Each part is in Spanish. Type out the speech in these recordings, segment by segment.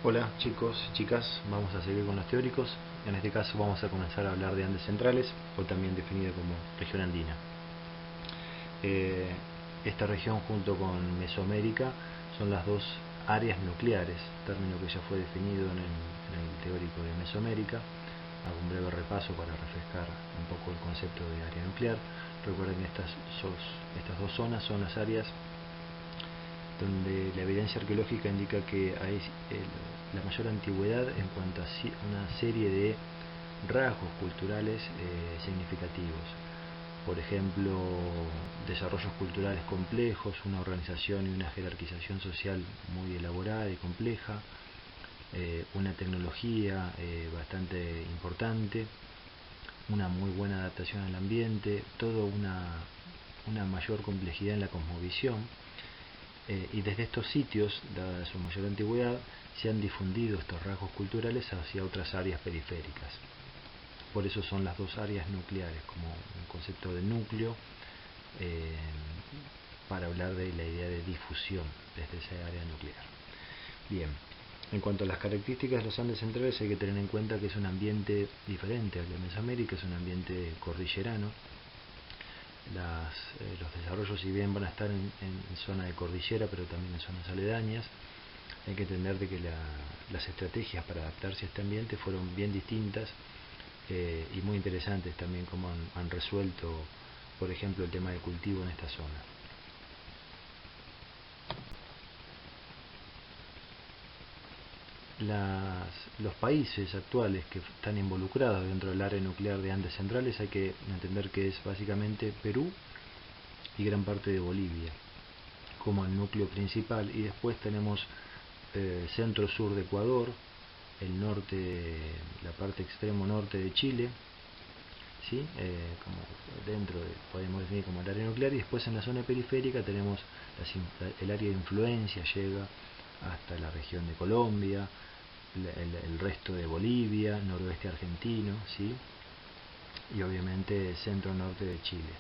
Hola chicos y chicas, vamos a seguir con los teóricos. En este caso vamos a comenzar a hablar de Andes centrales, o también definida como región andina. Esta región junto con Mesoamérica son las dos áreas nucleares, término que ya fue definido en el teórico de Mesoamérica. Hago un breve repaso para refrescar un poco el concepto de área nuclear. Recuerden que estas dos zonas son las áreas donde la evidencia arqueológica indica que hay la mayor antigüedad en cuanto a una serie de rasgos culturales significativos. Por ejemplo, desarrollos culturales complejos, una organización y una jerarquización social muy elaborada y compleja, una tecnología bastante importante, una muy buena adaptación al ambiente, toda una mayor complejidad en la cosmovisión. Y desde estos sitios, dada su mayor antigüedad, se han difundido estos rasgos culturales hacia otras áreas periféricas. Por eso son las dos áreas nucleares, como un concepto de núcleo, para hablar de la idea de difusión desde esa área nuclear. Bien, en cuanto a las características de los Andes centrales, hay que tener en cuenta que es un ambiente diferente al de Mesoamérica, es un ambiente cordillerano. Los desarrollos, si bien van a estar en zona de cordillera, pero también en zonas aledañas, hay que entender de que las estrategias para adaptarse a este ambiente fueron bien distintas y muy interesantes también como han resuelto, por ejemplo, el tema de cultivo en esta zona. Los países actuales que están involucrados dentro del área nuclear de Andes centrales hay que entender que es básicamente Perú y gran parte de Bolivia como el núcleo principal, y después tenemos centro-sur de Ecuador, el norte, la parte extremo norte de Chile, ¿sí? Como dentro de, podemos definir como el área nuclear, y después en la zona periférica tenemos el área de influencia, llega hasta la región de Colombia, el resto de Bolivia, noroeste argentino, ¿sí? Y obviamente centro-norte de Chile.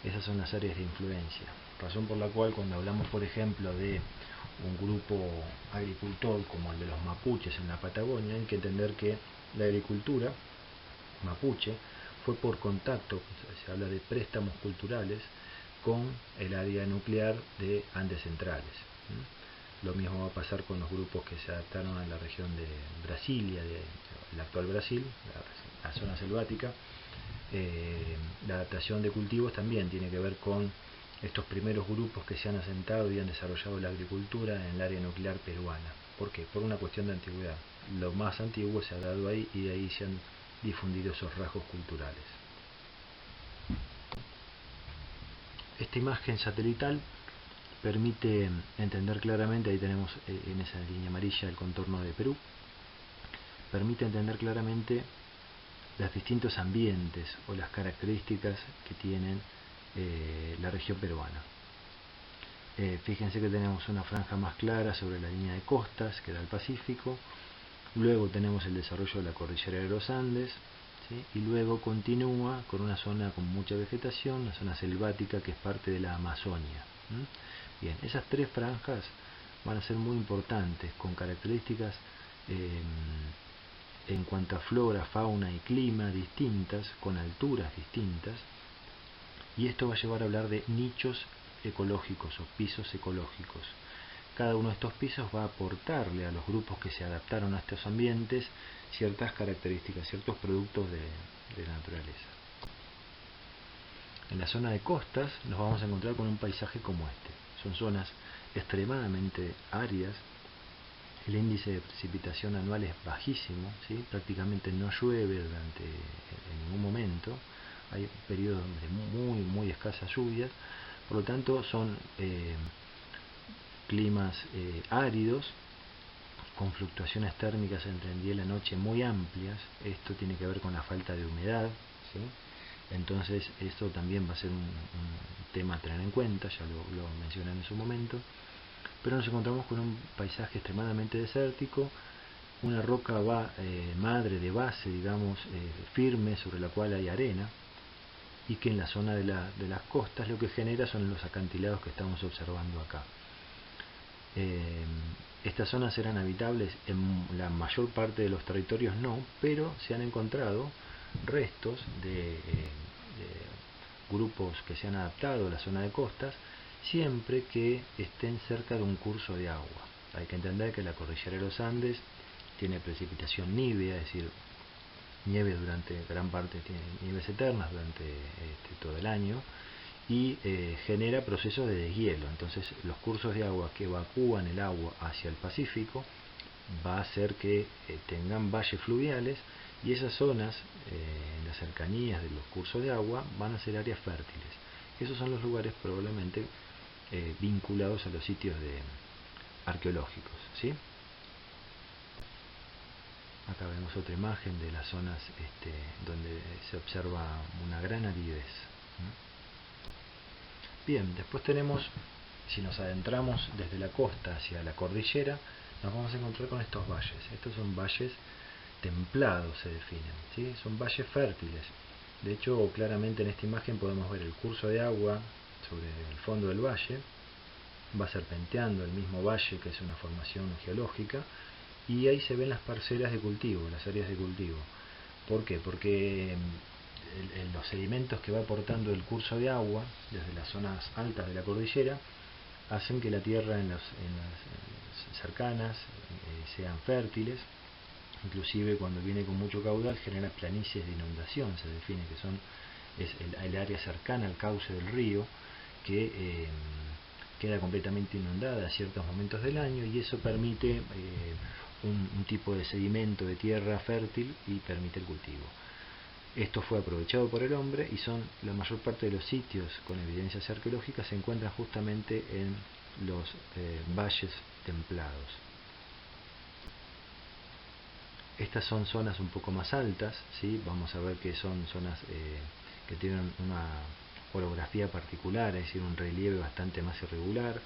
Esas son las áreas de influencia, razón por la cual cuando hablamos, por ejemplo, de un grupo agricultor como el de los mapuches en la Patagonia, hay que entender que la agricultura mapuche fue por contacto, se habla de préstamos culturales, con el área nuclear de Andes centrales. Lo mismo va a pasar con los grupos que se adaptaron a la región de Brasilia, del actual Brasil, la zona selvática. La adaptación de cultivos también tiene que ver con estos primeros grupos que se han asentado y han desarrollado la agricultura en el área nuclear peruana. ¿Por qué? Por una cuestión de antigüedad. Lo más antiguo se ha dado ahí y de ahí se han difundido esos rasgos culturales. Esta imagen satelital permite entender claramente, ahí tenemos en esa línea amarilla el contorno de Perú, permite entender claramente los distintos ambientes o las características que tienen la región peruana. Fíjense que tenemos una franja más clara sobre la línea de costas que da el Pacífico, luego tenemos el desarrollo de la cordillera de los Andes, ¿sí? Y luego continúa con una zona con mucha vegetación, una zona selvática que es parte de la Amazonia. Bien, esas tres franjas van a ser muy importantes, con características en cuanto a flora, fauna y clima distintas, con alturas distintas, y esto va a llevar a hablar de nichos ecológicos o pisos ecológicos. Cada uno de estos pisos va a aportarle a los grupos que se adaptaron a estos ambientes ciertas características, ciertos productos de la naturaleza. En la zona de costas nos vamos a encontrar con un paisaje como este. Son zonas extremadamente áridas, el índice de precipitación anual es bajísimo, ¿sí? Prácticamente no llueve en ningún momento, hay periodos de muy escasas lluvias, por lo tanto son climas áridos, con fluctuaciones térmicas entre el día y la noche muy amplias. Esto tiene que ver con la falta de humedad, ¿sí? Entonces esto también va a ser un tema a tener en cuenta, ya lo mencioné en su momento. Pero nos encontramos con un paisaje extremadamente desértico, una roca madre de base, digamos, firme, sobre la cual hay arena, y que en la zona de las costas lo que genera son los acantilados que estamos observando acá. Estas zonas eran habitables, en la mayor parte de los territorios no, pero se han encontrado restos de grupos que se han adaptado a la zona de costas, siempre que estén cerca de un curso de agua. Hay que entender que la cordillera de los Andes tiene precipitación nívea, es decir, nieve durante gran parte, tiene nieves eternas durante todo el año, y genera procesos de deshielo. Entonces los cursos de agua que evacúan el agua hacia el Pacífico va a hacer que tengan valles fluviales, y esas zonas en las cercanías de los cursos de agua van a ser áreas fértiles. Esos son los lugares probablemente vinculados a los sitios arqueológicos, ¿sí? Acá vemos otra imagen de las zonas donde se observa una gran aridez. Bien, después tenemos, si nos adentramos desde la costa hacia la cordillera, nos vamos a encontrar con estos valles. Estos son valles templados, se definen, ¿sí? Son valles fértiles. De hecho, claramente en esta imagen podemos ver el curso de agua sobre el fondo del valle, va serpenteando el mismo valle, que es una formación geológica, y ahí se ven las parcelas de cultivo, las áreas de cultivo. ¿Por qué? Porque los sedimentos que va aportando el curso de agua desde las zonas altas de la cordillera hacen que la tierra en las cercanas sean fértiles. Inclusive cuando viene con mucho caudal genera planicies de inundación, se define que es el área cercana al cauce del río que queda completamente inundada a ciertos momentos del año, y eso permite un tipo de sedimento de tierra fértil y permite el cultivo. Esto fue aprovechado por el hombre, y la mayor parte de los sitios con evidencias arqueológicas se encuentran justamente en los valles templados. Estas son zonas un poco más altas, ¿sí? Vamos a ver que son zonas que tienen una orografía particular, es decir, un relieve bastante más irregular,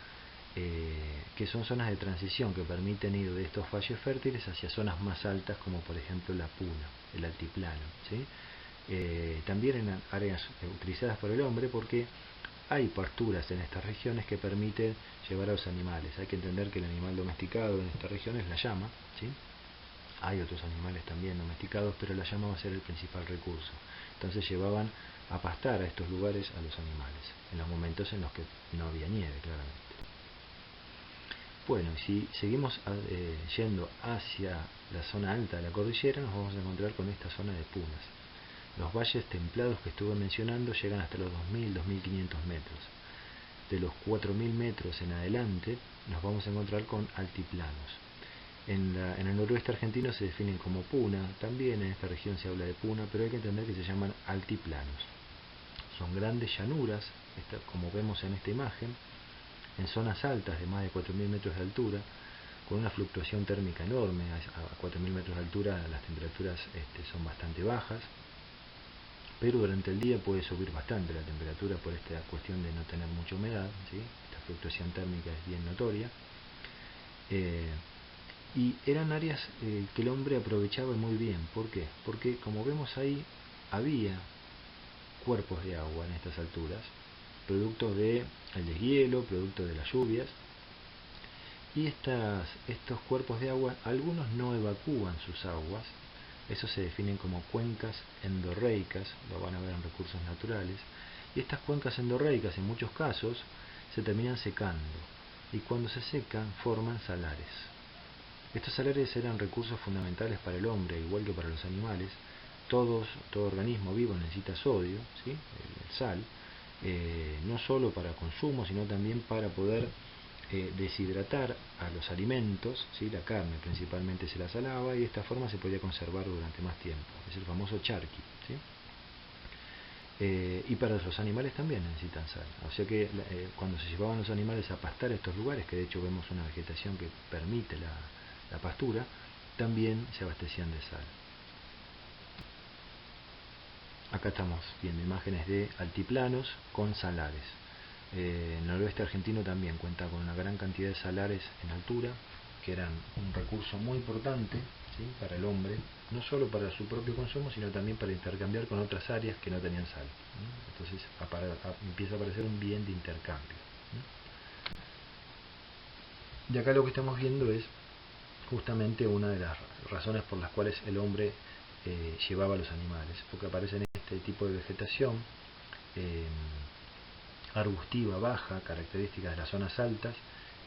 que son zonas de transición que permiten ir de estos valles fértiles hacia zonas más altas, como por ejemplo la puna, el altiplano, ¿sí? También en áreas utilizadas por el hombre, porque hay pasturas en estas regiones que permiten llevar a los animales. Hay que entender que el animal domesticado en esta región es la llama, ¿sí? Hay otros animales también domesticados, pero la llama va a ser el principal recurso. Entonces llevaban a pastar a estos lugares a los animales, en los momentos en los que no había nieve, claramente. Bueno, si seguimos yendo hacia la zona alta de la cordillera, nos vamos a encontrar con esta zona de punas. Los valles templados que estuve mencionando llegan hasta los 2.000-2.500 metros. De los 4.000 metros en adelante nos vamos a encontrar con altiplanos. En el noroeste argentino se definen como puna, también en esta región se habla de puna, pero hay que entender que se llaman altiplanos. Son grandes llanuras, como vemos en esta imagen, en zonas altas de más de 4.000 metros de altura, con una fluctuación térmica enorme. A 4.000 metros de altura las temperaturas son bastante bajas, pero durante el día puede subir bastante la temperatura por esta cuestión de no tener mucha humedad, ¿sí? Esta fluctuación térmica es bien notoria. Y eran áreas que el hombre aprovechaba muy bien. ¿Por qué? Porque, como vemos ahí, había cuerpos de agua en estas alturas, producto del deshielo, producto de las lluvias, y estos cuerpos de agua, algunos no evacúan sus aguas. Esos se definen como cuencas endorreicas, lo van a ver en recursos naturales, y estas cuencas endorreicas en muchos casos se terminan secando, y cuando se secan forman salares. Estos salares eran recursos fundamentales para el hombre, igual que para los animales. Todo organismo vivo necesita sodio, ¿sí? El sal, no solo para consumo, sino también para poder deshidratar a los alimentos, ¿sí? La carne principalmente se la salaba, y de esta forma se podía conservar durante más tiempo. Es el famoso charqui, ¿sí? Y para los animales también necesitan sal. O sea que cuando se llevaban los animales a pastar a estos lugares, que de hecho vemos una vegetación que permite la pastura, también se abastecían de sal. Acá estamos viendo imágenes de altiplanos con salares. El noroeste argentino también cuenta con una gran cantidad de salares en altura, que eran un recurso muy importante, ¿sí? Para el hombre, no solo para su propio consumo, sino también para intercambiar con otras áreas que no tenían sal, ¿sí? Entonces empieza a aparecer un bien de intercambio, ¿sí? Y acá lo que estamos viendo es justamente una de las razones por las cuales el hombre llevaba a los animales, porque aparecen este tipo de vegetación arbustiva baja, características de las zonas altas,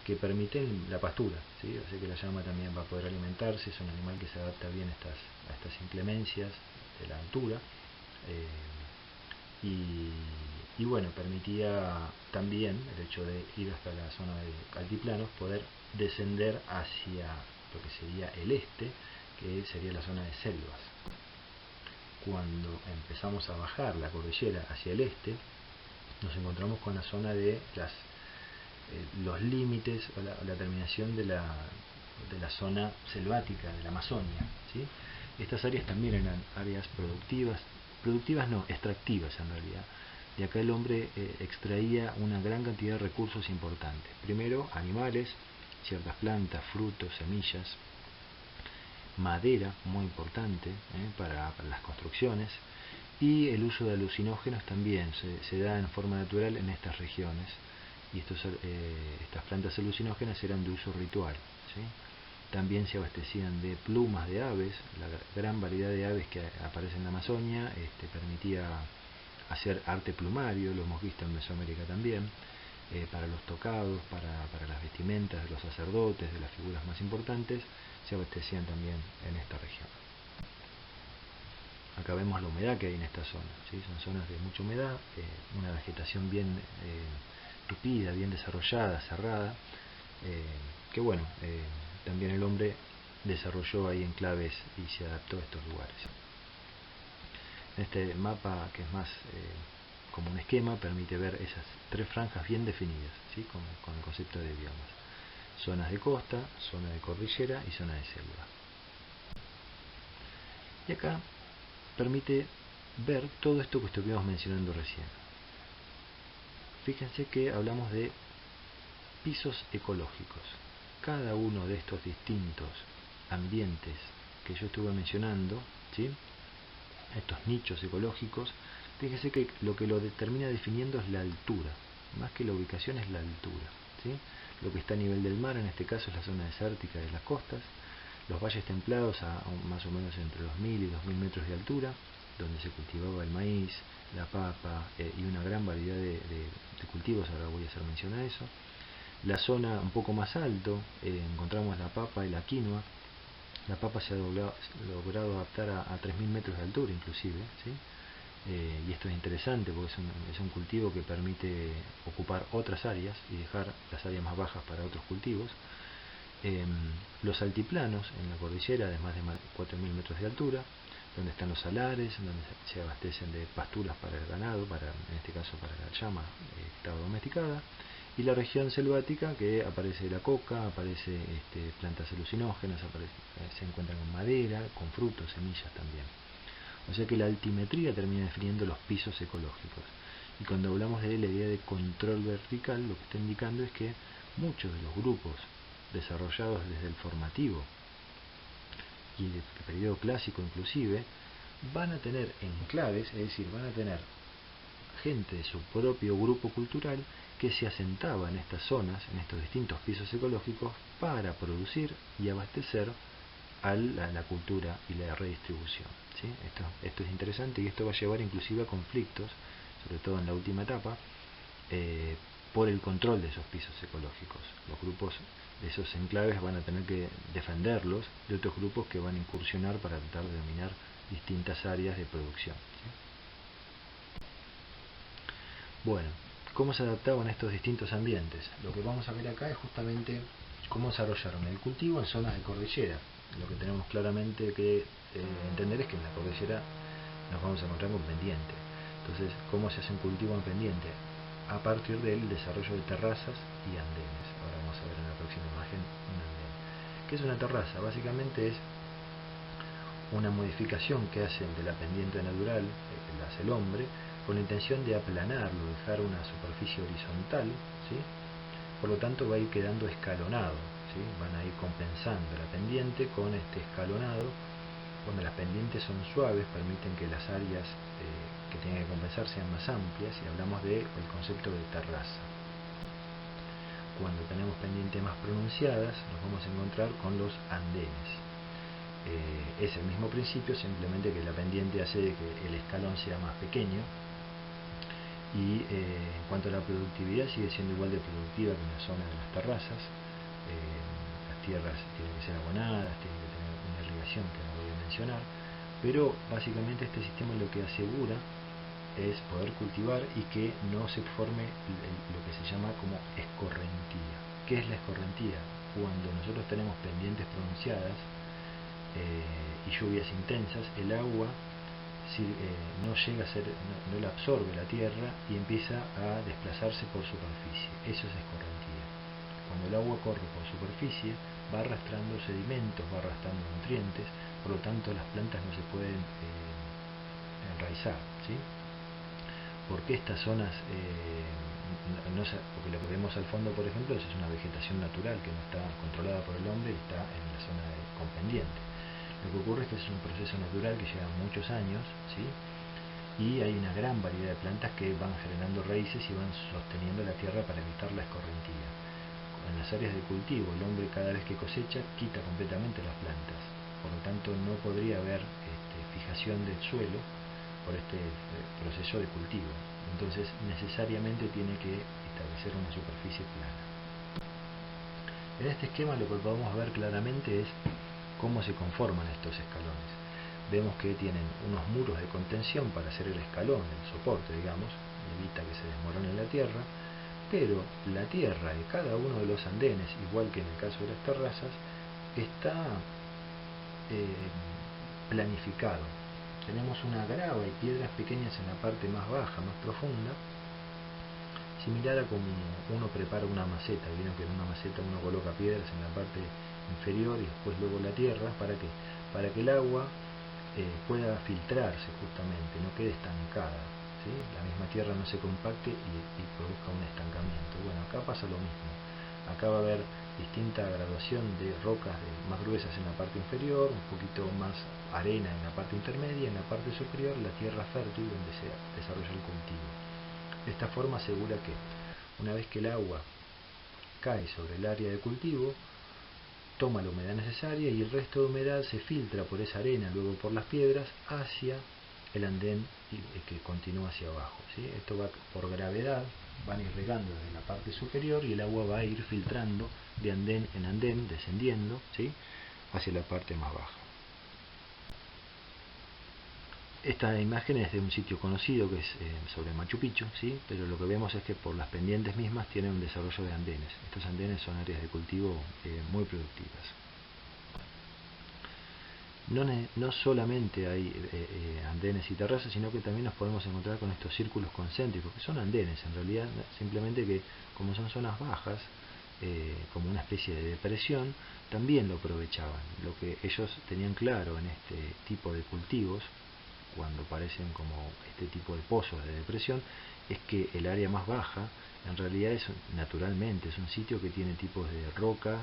que permiten la pastura, ¿sí? Así que la llama también va a poder alimentarse, es un animal que se adapta bien a estas inclemencias de la altura, y bueno, permitía también el hecho de ir hasta la zona de altiplanos, poder descender hacia lo que sería el este, que sería la zona de selvas. Cuando empezamos a bajar la cordillera hacia el este, nos encontramos con la zona de los límites o la terminación de la zona selvática de la Amazonia, ¿sí? Estas áreas también eran áreas productivas no, extractivas en realidad. De acá el hombre extraía una gran cantidad de recursos importantes. Primero, animales, ciertas plantas, frutos, semillas, madera, muy importante para las construcciones, y el uso de alucinógenos también se da en forma natural en estas regiones, y estas plantas alucinógenas eran de uso ritual, ¿sí? También se abastecían de plumas de aves, la gran variedad de aves que aparece en la Amazonia permitía hacer arte plumario, lo hemos visto en Mesoamérica también, para los tocados, para las vestimentas de los sacerdotes, de las figuras más importantes, se abastecían también en esta región. Acá vemos la humedad que hay en esta zona, ¿sí? Son zonas de mucha humedad, una vegetación bien tupida, bien desarrollada, cerrada, que bueno, también el hombre desarrolló ahí enclaves y se adaptó a estos lugares. Este mapa, que es más como un esquema, permite ver esas tres franjas bien definidas, ¿sí? con el concepto de biomas: zonas de costa, zona de cordillera y zona de selva. Y acá permite ver todo esto que estuvimos mencionando recién. Fíjense que hablamos de pisos ecológicos. Cada uno de estos distintos ambientes que yo estuve mencionando, ¿sí? Estos nichos ecológicos, fíjense que lo termina definiendo es la altura, más que la ubicación es la altura, ¿sí? Lo que está a nivel del mar, en este caso, es la zona desértica de las costas, los valles templados a más o menos entre 2000 y 2000 metros de altura, donde se cultivaba el maíz, la papa y una gran variedad de cultivos, ahora voy a hacer mención a eso. La zona un poco más alto, encontramos la papa y la quinoa. La papa se ha logrado adaptar a 3000 metros de altura inclusive, ¿sí? Y esto es interesante porque es un cultivo que permite ocupar otras áreas y dejar las áreas más bajas para otros cultivos. Los altiplanos en la cordillera de más de 4000 metros de altura, donde están los salares, donde se abastecen de pasturas para el ganado, en este caso para la llama que estaba domesticada, y la región selvática, que aparece la coca, aparece plantas alucinógenas, se encuentran con madera, con frutos, semillas también. O sea que la altimetría termina definiendo los pisos ecológicos. Y cuando hablamos de la idea de control vertical, lo que está indicando es que muchos de los grupos desarrollados desde el formativo y el periodo clásico inclusive, van a tener enclaves, es decir, van a tener gente de su propio grupo cultural que se asentaba en estas zonas, en estos distintos pisos ecológicos, para producir y abastecer a la cultura y la redistribución, ¿sí? Esto es interesante, y esto va a llevar inclusive a conflictos, sobre todo en la última etapa, por el control de esos pisos ecológicos. Los grupos de esos enclaves van a tener que defenderlos de otros grupos que van a incursionar para tratar de dominar distintas áreas de producción, ¿sí? Bueno, ¿cómo se adaptaban a estos distintos ambientes? Lo que vamos a ver acá es justamente cómo desarrollaron el cultivo en zonas de cordillera. Lo que tenemos claramente que entender es que en la cordillera nos vamos a encontrar con pendiente. Entonces, ¿cómo se hace un cultivo en pendiente? A partir del desarrollo de terrazas y andenes. Ahora vamos a ver en la próxima imagen un andén. ¿Qué es una terraza? Básicamente es una modificación que hacen de la pendiente natural, que la hace el hombre, con la intención de aplanarlo, dejar una superficie horizontal, ¿sí? Por lo tanto va a ir quedando escalonado, ¿sí? Van a ir compensando la pendiente con este escalonado. Cuando las pendientes son suaves, permiten que las áreas que tienen que compensar sean más amplias, y hablamos del concepto de terraza. cuando tenemos pendientes más pronunciadas, nos vamos a encontrar con los andenes. Es el mismo principio, simplemente que la pendiente hace de que el escalón sea más pequeño, y en cuanto a la productividad sigue siendo igual de productiva que en la zona de las terrazas. Las tierras tienen que ser abonadas, tienen que tener una irrigación que no voy a mencionar, pero básicamente este sistema lo que asegura es poder cultivar y que no se forme lo que se llama como escorrentía. ¿Qué es la escorrentía? Cuando nosotros tenemos pendientes pronunciadas y lluvias intensas, el agua no llega a ser, no la absorbe la tierra y empieza a desplazarse por superficie. Eso es escorrentía. Cuando el agua corre por superficie, va arrastrando sedimentos, va arrastrando nutrientes, por lo tanto las plantas no se pueden enraizar, ¿sí? ¿Por qué estas zonas porque lo que vemos al fondo, por ejemplo, es una vegetación natural que no está controlada por el hombre y está en la zona con pendiente? Lo que ocurre es que es un proceso natural que lleva muchos años, ¿sí? Y hay una gran variedad de plantas que van generando raíces y van sosteniendo la tierra para evitar la escorrentía. En las áreas de cultivo, el hombre cada vez que cosecha quita completamente las plantas, por lo tanto no podría haber fijación del suelo por este proceso de cultivo. Entonces necesariamente tiene que establecer una superficie plana. En este esquema lo que podemos ver claramente es cómo se conforman estos escalones. Vemos que tienen unos muros de contención para hacer el escalón, el soporte, digamos, evita que se desmorone la tierra, pero la tierra de cada uno de los andenes, igual que en el caso de las terrazas, está planificado. Tenemos una grava y piedras pequeñas en la parte más baja, más profunda, similar a como uno prepara una maceta. Vieron que en una maceta uno coloca piedras en la parte inferior y después luego la tierra. ¿Para qué? Para que el agua pueda filtrarse justamente, no quede estancada, ¿sí? La misma tierra no se compacte y produzca un estancamiento. Bueno, acá pasa lo mismo. Acá va a haber distinta graduación de rocas más gruesas en la parte inferior, un poquito más arena en la parte intermedia, en la parte superior la tierra fértil donde se desarrolla el cultivo. De esta forma asegura que una vez que el agua cae sobre el área de cultivo, toma la humedad necesaria y el resto de humedad se filtra por esa arena, luego por las piedras, hacia el andén que continúa hacia abajo, ¿sí? Esto va por gravedad, van irrigando desde la parte superior y el agua va a ir filtrando de andén en andén, descendiendo, ¿sí?, hacia la parte más baja. Esta imagen es de un sitio conocido que es sobre Machu Picchu, ¿sí? Pero lo que vemos es que por las pendientes mismas tienen un desarrollo de andenes. Estos andenes son áreas de cultivo muy productivas. No solamente hay andenes y terrazas, sino que también nos podemos encontrar con estos círculos concéntricos, que son andenes, en realidad, simplemente que como son zonas bajas, como una especie de depresión, también lo aprovechaban. Lo que ellos tenían claro en este tipo de cultivos, cuando parecen como este tipo de pozos de depresión, es que el área más baja en realidad es naturalmente es un sitio que tiene tipos de roca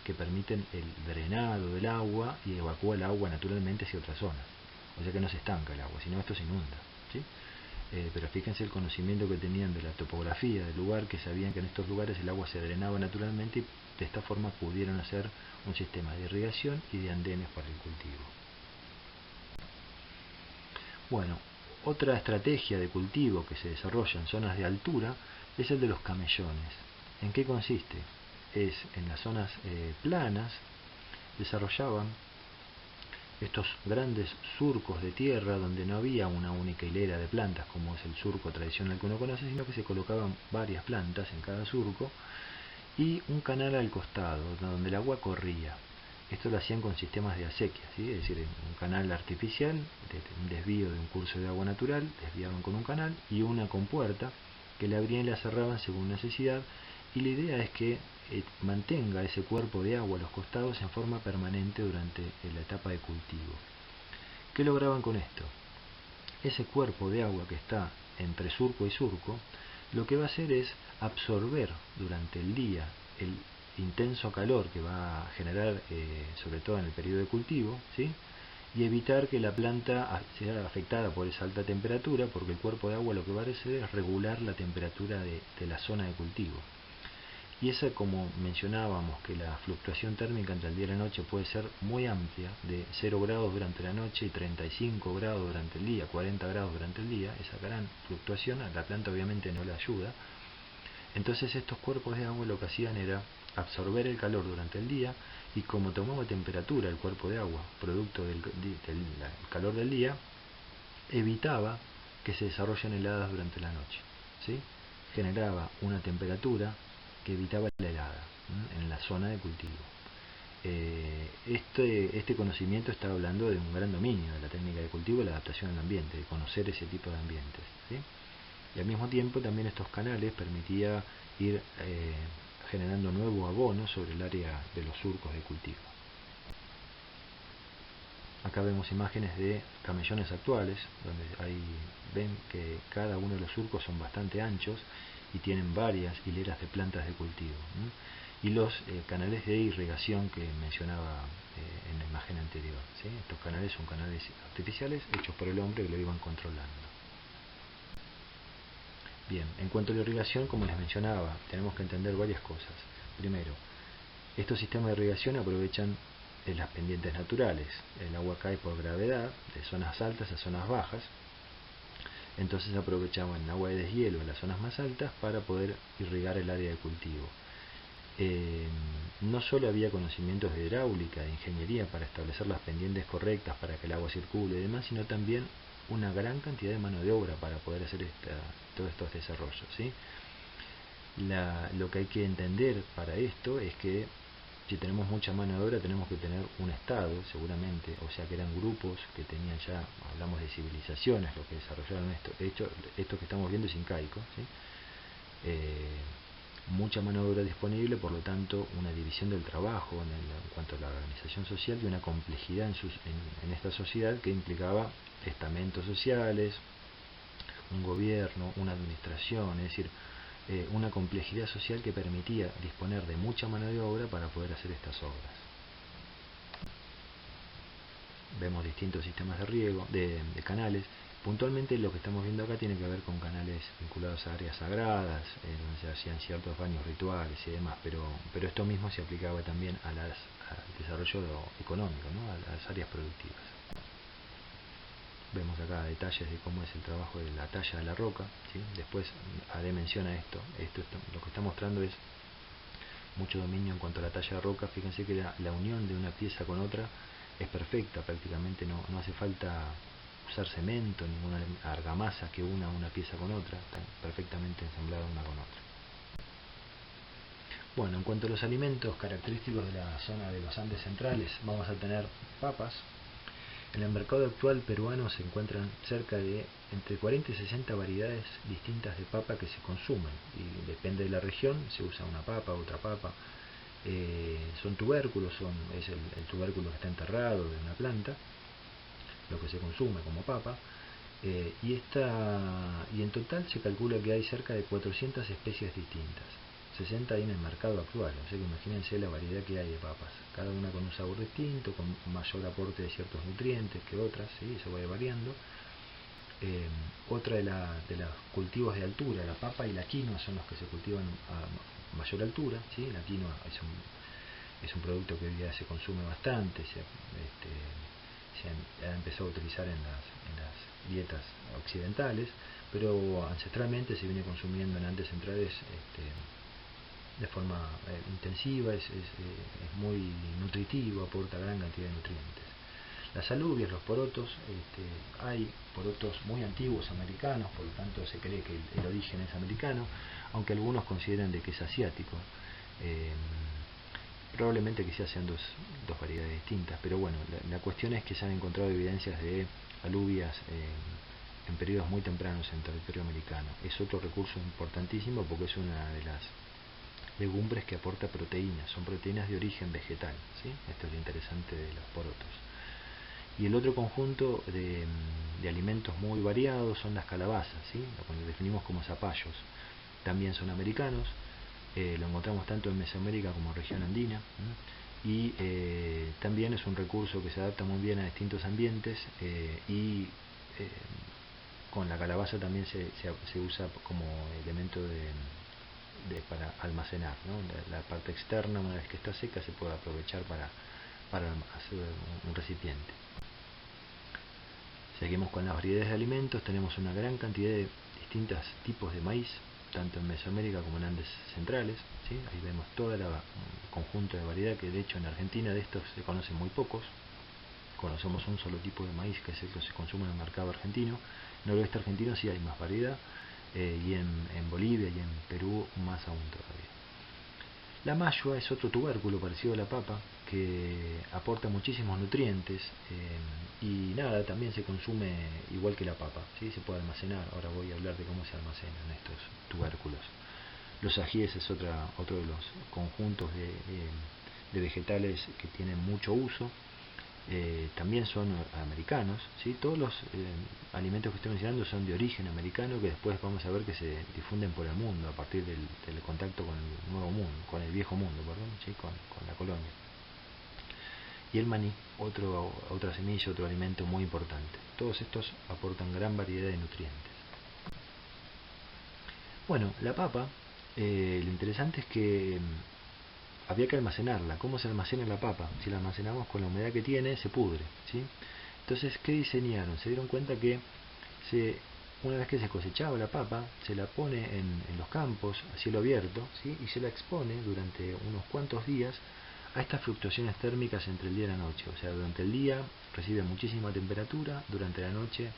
que permiten el drenado del agua y evacúa el agua naturalmente hacia otra zona, o sea que no se estanca el agua, sino esto se inunda, ¿sí? Pero fíjense el conocimiento que tenían de la topografía del lugar, que sabían que en estos lugares el agua se drenaba naturalmente y de esta forma pudieron hacer un sistema de irrigación y de andenes para el cultivo. Bueno, otra estrategia de cultivo que se desarrolla en zonas de altura es el de los camellones. ¿En qué consiste? Es en las zonas planas desarrollaban estos grandes surcos de tierra donde no había una única hilera de plantas como es el surco tradicional que uno conoce, sino que se colocaban varias plantas en cada surco y un canal al costado donde el agua corría. Esto lo hacían con sistemas de acequia, ¿sí? Es decir, un canal artificial, un desvío de un curso de agua natural, desviaban con un canal y una compuerta que la abrían y la cerraban según necesidad, y la idea es que mantenga ese cuerpo de agua a los costados en forma permanente durante la etapa de cultivo. ¿Qué lograban con esto? Ese cuerpo de agua que está entre surco y surco, lo que va a hacer es absorber durante el día el intenso calor que va a generar sobre todo en el periodo de cultivo, ¿sí?, y evitar que la planta sea afectada por esa alta temperatura, porque el cuerpo de agua lo que va a hacer es regular la temperatura de la zona de cultivo. Y esa, como mencionábamos, que la fluctuación térmica entre el día y la noche puede ser muy amplia, de 0 grados durante la noche y 35 grados durante el día, 40 grados durante el día, esa gran fluctuación a la planta obviamente no le ayuda. Entonces estos cuerpos de agua lo que hacían era absorber el calor durante el día, y como tomaba temperatura el cuerpo de agua, producto del calor del día, evitaba que se desarrollen heladas durante la noche, ¿sí? Generaba una temperatura que evitaba la helada en la zona de cultivo. Este conocimiento está hablando de un gran dominio de la técnica de cultivo y la adaptación al ambiente, de conocer ese tipo de ambientes, ¿sí? Y al mismo tiempo también estos canales permitía ir generando nuevo abono sobre el área de los surcos de cultivo. Acá vemos imágenes de camellones actuales, donde ven que cada uno de los surcos son bastante anchos y tienen varias hileras de plantas de cultivo. Y los canales de irrigación que mencionaba en la imagen anterior, ¿sí? Estos canales son canales artificiales hechos por el hombre que lo iban controlando. Bien, en cuanto a la irrigación, como les mencionaba, tenemos que entender varias cosas. Primero, estos sistemas de irrigación aprovechan las pendientes naturales. El agua cae por gravedad de zonas altas a zonas bajas, entonces aprovechaban el agua de deshielo en las zonas más altas para poder irrigar el área de cultivo. No solo había conocimientos de hidráulica, de ingeniería para establecer las pendientes correctas para que el agua circule y demás, sino también una gran cantidad de mano de obra para poder hacer todos estos desarrollos, ¿sí? Lo que hay que entender para esto es que si tenemos mucha mano de obra tenemos que tener un Estado, seguramente, o sea que eran grupos que tenían ya, hablamos de civilizaciones, lo que desarrollaron esto. De hecho, esto que estamos viendo es incaico, ¿sí? Mucha mano de obra disponible, por lo tanto una división del trabajo en cuanto a la organización social y una complejidad en esta sociedad que implicaba estamentos sociales, un gobierno, una administración, es decir, una complejidad social que permitía disponer de mucha mano de obra para poder hacer estas obras. Vemos distintos sistemas de riego, de canales. Puntualmente lo que estamos viendo acá tiene que ver con canales vinculados a áreas sagradas, donde se hacían ciertos baños rituales y demás, pero esto mismo se aplicaba también al desarrollo económico, ¿no? A las áreas productivas. Vemos acá detalles de cómo es el trabajo de la talla de la roca, ¿sí? Después haré mención a esto. Lo que está mostrando es mucho dominio en cuanto a la talla de roca. Fíjense que la unión de una pieza con otra es perfecta, prácticamente no hace falta usar cemento, ninguna argamasa que una pieza con otra, están perfectamente ensambladas una con otra. Bueno, en cuanto a los alimentos característicos de la zona de los Andes centrales, vamos a tener papas. En el mercado actual peruano se encuentran cerca de entre 40 y 60 variedades distintas de papa que se consumen, y depende de la región, se usa una papa, otra papa. Son tubérculos, es el tubérculo que está enterrado de una planta, lo que se consume como papa, y en total se calcula que hay cerca de 400 especies distintas. 60 hay en el mercado actual, o sea que imagínense la variedad que hay de papas, cada una con un sabor distinto, con mayor aporte de ciertos nutrientes que otras, ¿sí? Eso va variando. Otra de los cultivos de altura, la papa y la quinoa son los que se cultivan a mayor altura, ¿sí? La quinoa es un producto que hoy día se consume bastante, se ha empezado a utilizar en las dietas occidentales, pero ancestralmente se viene consumiendo en Andes centrales de forma intensiva, es muy nutritivo, aporta gran cantidad de nutrientes. Las alubias, los porotos, hay porotos muy antiguos americanos, por lo tanto se cree que el origen es americano, aunque algunos consideran de que es asiático. Probablemente quizás sean dos variedades distintas, pero bueno, la cuestión es que se han encontrado evidencias de alubias en periodos muy tempranos en territorio americano. Es otro recurso importantísimo porque es una de las legumbres que aporta proteínas, son proteínas de origen vegetal, ¿sí? Esto es lo interesante de los porotos. Y el otro conjunto de alimentos muy variados son las calabazas, ¿sí? Lo que definimos como zapallos. También son americanos, lo encontramos tanto en Mesoamérica como en región andina, y también es un recurso que se adapta muy bien a distintos ambientes, y con la calabaza también se usa como elemento para almacenar, ¿no? La parte externa, una vez que está seca, se puede aprovechar para hacer un recipiente. Seguimos con las variedades de alimentos. Tenemos una gran cantidad de distintos tipos de maíz, tanto en Mesoamérica como en Andes centrales, ¿sí? Ahí vemos todo el conjunto de variedad, que de hecho en Argentina de estos se conocen muy pocos. Conocemos un solo tipo de maíz, que es el que se consume en el mercado argentino. En el noroeste argentino sí hay más variedad, y en Bolivia y en Perú más aún todavía. La mayua es otro tubérculo parecido a la papa que aporta muchísimos nutrientes, y nada, también se consume igual que la papa, ¿sí? Se puede almacenar. Ahora voy a hablar de cómo se almacenan estos tubérculos. Los ajíes es otro de los conjuntos de vegetales que tienen mucho uso. También son americanos, ¿sí? Todos los alimentos que estoy mencionando son de origen americano, que después vamos a ver que se difunden por el mundo a partir del contacto con el nuevo mundo, con el viejo mundo, perdón, ¿sí? con la colonia. Y el maní, otra semilla, otro alimento muy importante. Todos estos aportan gran variedad de nutrientes. Bueno, la papa, lo interesante es que había que almacenarla. ¿Cómo se almacena la papa? Si la almacenamos con la humedad que tiene, se pudre, ¿sí? Entonces, ¿qué diseñaron? Se dieron cuenta que una vez que se cosechaba la papa, se la pone en los campos a cielo abierto, ¿sí? Y se la expone durante unos cuantos días a estas fluctuaciones térmicas entre el día y la noche. O sea, durante el día recibe muchísima temperatura, durante la noche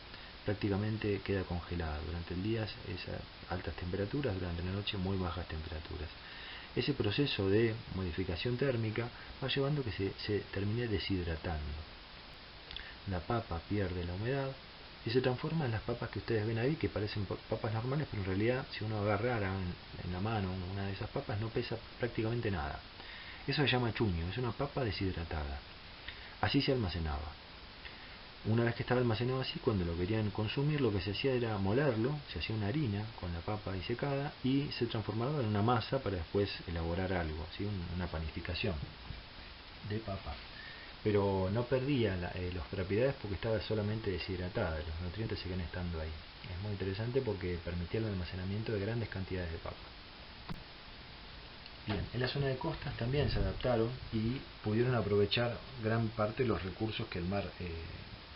prácticamente queda congelada. Durante el día esas altas temperaturas, durante la noche muy bajas temperaturas. Ese proceso de modificación térmica va llevando a que se termine deshidratando. La papa pierde la humedad y se transforma en las papas que ustedes ven ahí, que parecen papas normales, pero en realidad si uno agarrara en la mano una de esas papas no pesa prácticamente nada. Eso se llama chuño, es una papa deshidratada. Así se almacenaba. Una vez que estaba almacenado así, cuando lo querían consumir, lo que se hacía era molerlo, se hacía una harina con la papa ahí secada y se transformaba en una masa para después elaborar algo, ¿sí? Una panificación de papa. Pero no perdía las propiedades porque estaba solamente deshidratada, los nutrientes siguen estando ahí. Es muy interesante porque permitía el almacenamiento de grandes cantidades de papa. Bien, en la zona de costas también se adaptaron y pudieron aprovechar gran parte de los recursos que el mar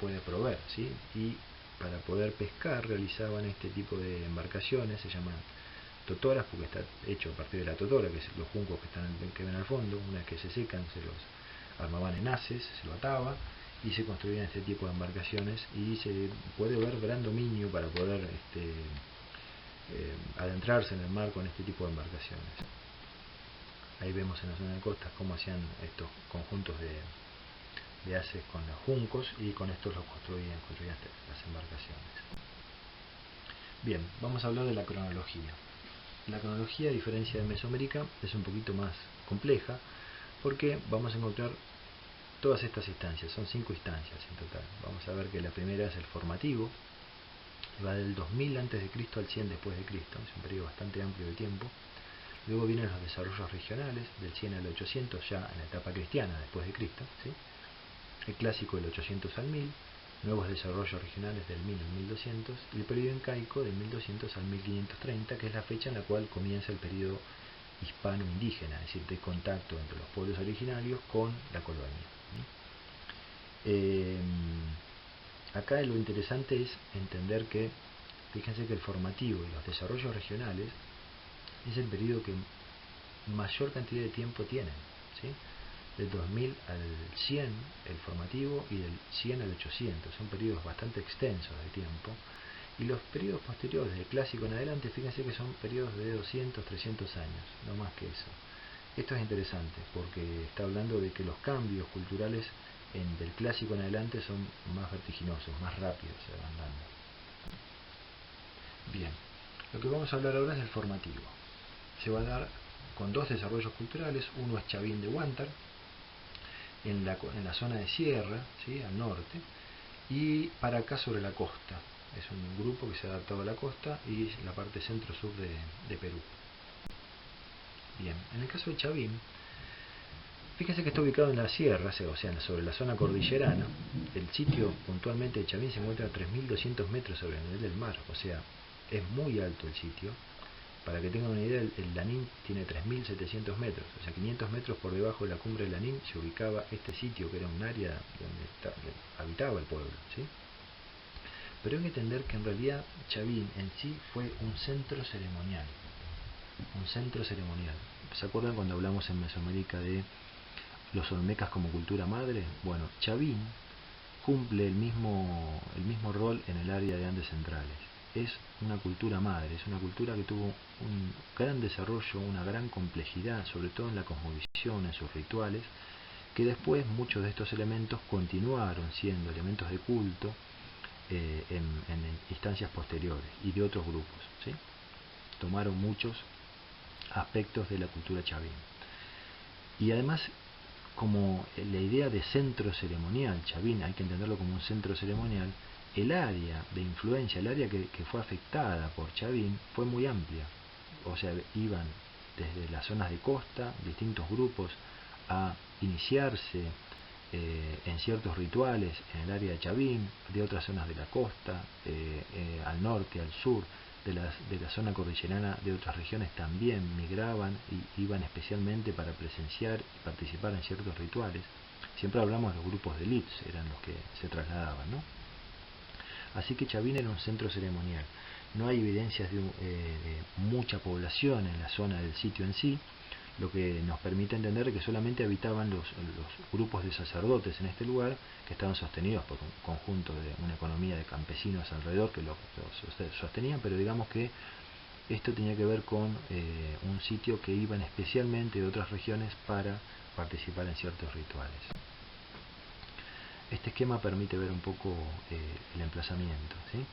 puede proveer, ¿sí? Y para poder pescar realizaban este tipo de embarcaciones, se llaman totoras porque está hecho a partir de la totora, que es los juncos que ven al fondo. Una vez que se secan se los armaban en haces, se lo ataba y se construían este tipo de embarcaciones, y se puede ver gran dominio para poder adentrarse en el mar con este tipo de embarcaciones. Ahí vemos en la zona de costas cómo hacían estos conjuntos de haces con los juncos, y con estos los construían las embarcaciones. Bien, vamos a hablar de la cronología. La cronología, a diferencia de Mesoamérica, es un poquito más compleja porque vamos a encontrar todas estas instancias, son 5 instancias en total. Vamos a ver que la primera es el formativo, va del 2000 a.C. al 100 después de Cristo, es un periodo bastante amplio de tiempo. Luego vienen los desarrollos regionales, del 100 al 800, ya en la etapa cristiana después de Cristo, ¿sí? El clásico del 800 al 1000, nuevos desarrollos regionales del 1000 al 1200, y el periodo incaico del 1200 al 1530, que es la fecha en la cual comienza el periodo hispano-indígena, es decir, de contacto entre los pueblos originarios con la colonia. Acá lo interesante es entender que, fíjense que el formativo y los desarrollos regionales es el periodo que mayor cantidad de tiempo tienen, ¿sí? Del 2000 al 100 el formativo, y del 100 al 800, son periodos bastante extensos de tiempo. Y los periodos posteriores, del clásico en adelante, fíjense que son periodos de 200, 300 años, no más que eso. Esto es interesante porque está hablando de que los cambios culturales del clásico en adelante son más vertiginosos, más rápidos se van dando. Bien, lo que vamos a hablar ahora es del formativo. Se va a dar con 2 desarrollos culturales. Uno es Chavín de Huántar, en la zona de sierra, ¿sí? Al norte, y para acá sobre la costa. Es un grupo que se ha adaptado a la costa y la parte centro-sur de Perú. Bien, en el caso de Chavín, fíjense que está ubicado en la sierra, o sea, sobre la zona cordillerana. El sitio puntualmente de Chavín se encuentra a 3200 metros sobre el nivel del mar, o sea, es muy alto el sitio. Para que tengan una idea, el Lanín tiene 3.700 metros, o sea, 500 metros por debajo de la cumbre del Lanín se ubicaba este sitio, que era un área donde habitaba el pueblo, ¿sí? Pero hay que entender que en realidad Chavín en sí fue un centro ceremonial. Un centro ceremonial. ¿Se acuerdan cuando hablamos en Mesoamérica de los olmecas como cultura madre? Bueno, Chavín cumple el mismo rol en el área de Andes centrales. Es una cultura madre, es una cultura que tuvo un gran desarrollo, una gran complejidad, sobre todo en la cosmovisión, en sus rituales, que después muchos de estos elementos continuaron siendo elementos de culto en instancias posteriores y de otros grupos, ¿sí? Tomaron muchos aspectos de la cultura chavín. Y además, como la idea de centro ceremonial, Chavín hay que entenderlo como un centro ceremonial, el área de influencia, el área que fue afectada por Chavín fue muy amplia. O sea, iban desde las zonas de costa, distintos grupos, a iniciarse en ciertos rituales en el área de Chavín, de otras zonas de la costa, al norte, al sur, de la zona cordillerana de otras regiones también migraban y iban especialmente para presenciar y participar en ciertos rituales. Siempre hablamos de los grupos de elites, eran los que se trasladaban, ¿no? Así que Chavín era un centro ceremonial. No hay evidencias de mucha población en la zona del sitio en sí, lo que nos permite entender que solamente habitaban los grupos de sacerdotes en este lugar, que estaban sostenidos por un conjunto de una economía de campesinos alrededor que los sostenían, pero digamos que esto tenía que ver con un sitio que iban especialmente de otras regiones para participar en ciertos rituales. Este esquema permite ver un poco el emplazamiento, ¿sí?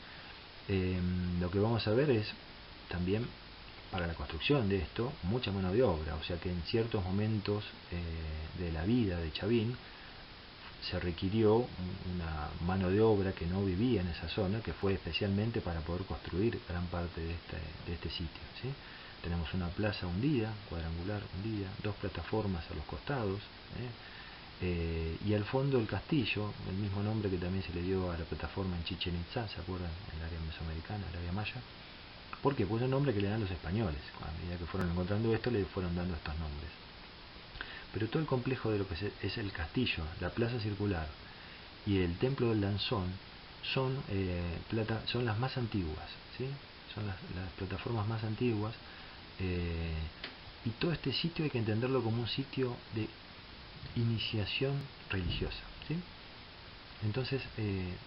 Lo que vamos a ver es también, para la construcción de esto, mucha mano de obra, o sea que en ciertos momentos de la vida de Chavín se requirió una mano de obra que no vivía en esa zona, que fue especialmente para poder construir gran parte de este sitio, ¿sí? Tenemos una plaza hundida, cuadrangular hundida, dos plataformas a los costados, y al fondo el castillo, el mismo nombre que también se le dio a la plataforma en Chichén Itzá, ¿se acuerdan? En el área mesoamericana, el área maya. ¿Por qué? Pues es un nombre que le dan los españoles. A medida que fueron encontrando esto, le fueron dando estos nombres. Pero todo el complejo de lo que es el castillo, la plaza circular y el templo del Lanzón son las más antiguas, ¿sí? Son las plataformas más antiguas, y todo este sitio hay que entenderlo como un sitio de iniciación religiosa, ¿sí? Entonces,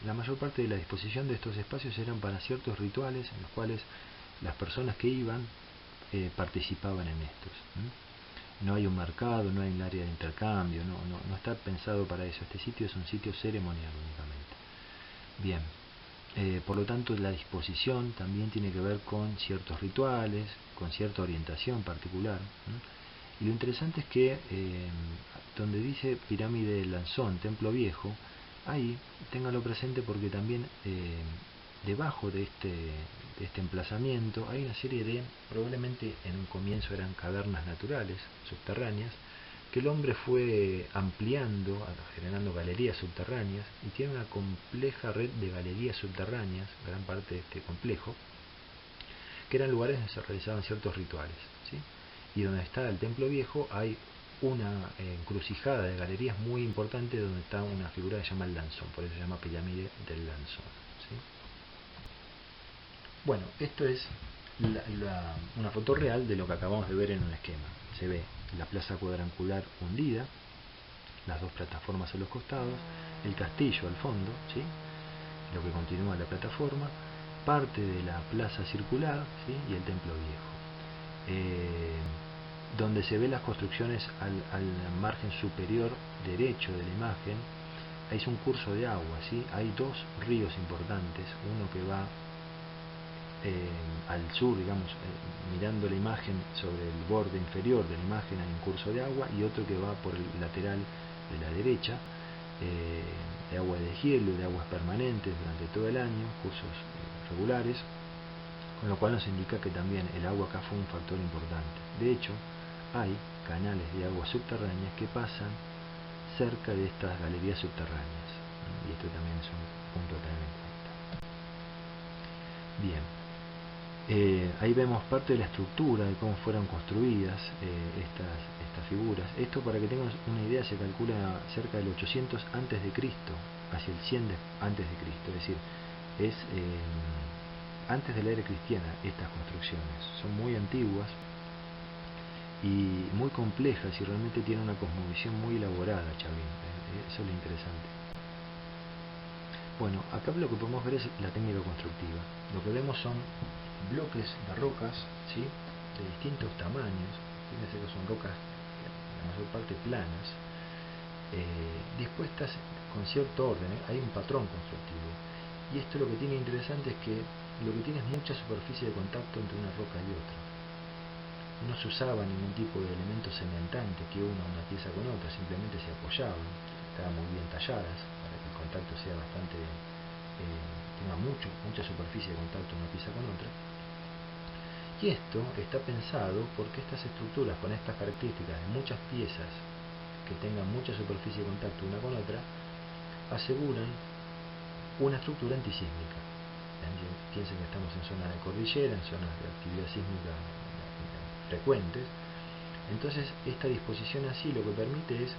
la mayor parte de la disposición de estos espacios eran para ciertos rituales en los cuales las personas que iban participaban en estos. No hay un mercado, no hay un área de intercambio, no está pensado para eso. Este sitio es un sitio ceremonial únicamente. Bien, por lo tanto la disposición también tiene que ver con ciertos rituales, con cierta orientación particular. Y lo interesante es que donde dice pirámide del Lanzón, templo viejo, ahí ténganlo presente porque también debajo de este emplazamiento hay una serie de, probablemente en un comienzo eran cavernas naturales, subterráneas, que el hombre fue ampliando, generando galerías subterráneas, y tiene una compleja red de galerías subterráneas, gran parte de este complejo, que eran lugares donde se realizaban ciertos rituales, ¿sí? Y donde está el templo viejo hay una encrucijada de galerías muy importante donde está una figura que se llama el Lanzón, por eso se llama pirámide del Lanzón, ¿sí? Bueno, esto es una foto real de lo que acabamos de ver en un esquema. Se ve la plaza cuadrangular hundida, las dos plataformas a los costados, el castillo al fondo, ¿sí? Lo que continúa la plataforma, parte de la plaza circular, ¿sí? Y el templo viejo. Donde se ven las construcciones al margen superior derecho de la imagen, es un curso de agua, ¿sí? Hay dos ríos importantes, uno que va al sur, digamos, mirando la imagen sobre el borde inferior de la imagen hay un curso de agua, y otro que va por el lateral de la derecha, de agua de hielo, de aguas permanentes durante todo el año, cursos regulares, con lo cual nos indica que también el agua acá fue un factor importante. De hecho, hay canales de agua subterráneas que pasan cerca de estas galerías subterráneas, y esto también es un punto a tener en cuenta. Bien, Ahí vemos parte de la estructura de cómo fueron construidas estas figuras. Esto, para que tengas una idea, se calcula cerca del 800 antes de Cristo, hacia el 100 antes de Cristo, es decir, es antes de la era cristiana. Estas construcciones son muy antiguas y muy complejas, y realmente tiene una cosmovisión muy elaborada, Chavín. Eso es lo interesante. Bueno, acá lo que podemos ver es la técnica constructiva. Lo que vemos son bloques de rocas, ¿sí?, de distintos tamaños. Fíjense que son rocas, la mayor parte planas, dispuestas con cierto orden, ¿eh? Hay un patrón constructivo. Y esto lo que tiene interesante es que lo que tiene es mucha superficie de contacto entre una roca y otra. No se usaba ningún tipo de elemento cementante que una pieza con otra, simplemente se apoyaban, estaban muy bien talladas para que el contacto sea bastante, tenga mucha superficie de contacto una pieza con otra. Y esto está pensado porque estas estructuras con estas características de muchas piezas que tengan mucha superficie de contacto una con otra aseguran una estructura antisísmica. Piensen que estamos en zonas de cordillera, en zonas de actividad sísmica frecuentes. Entonces esta disposición así lo que permite es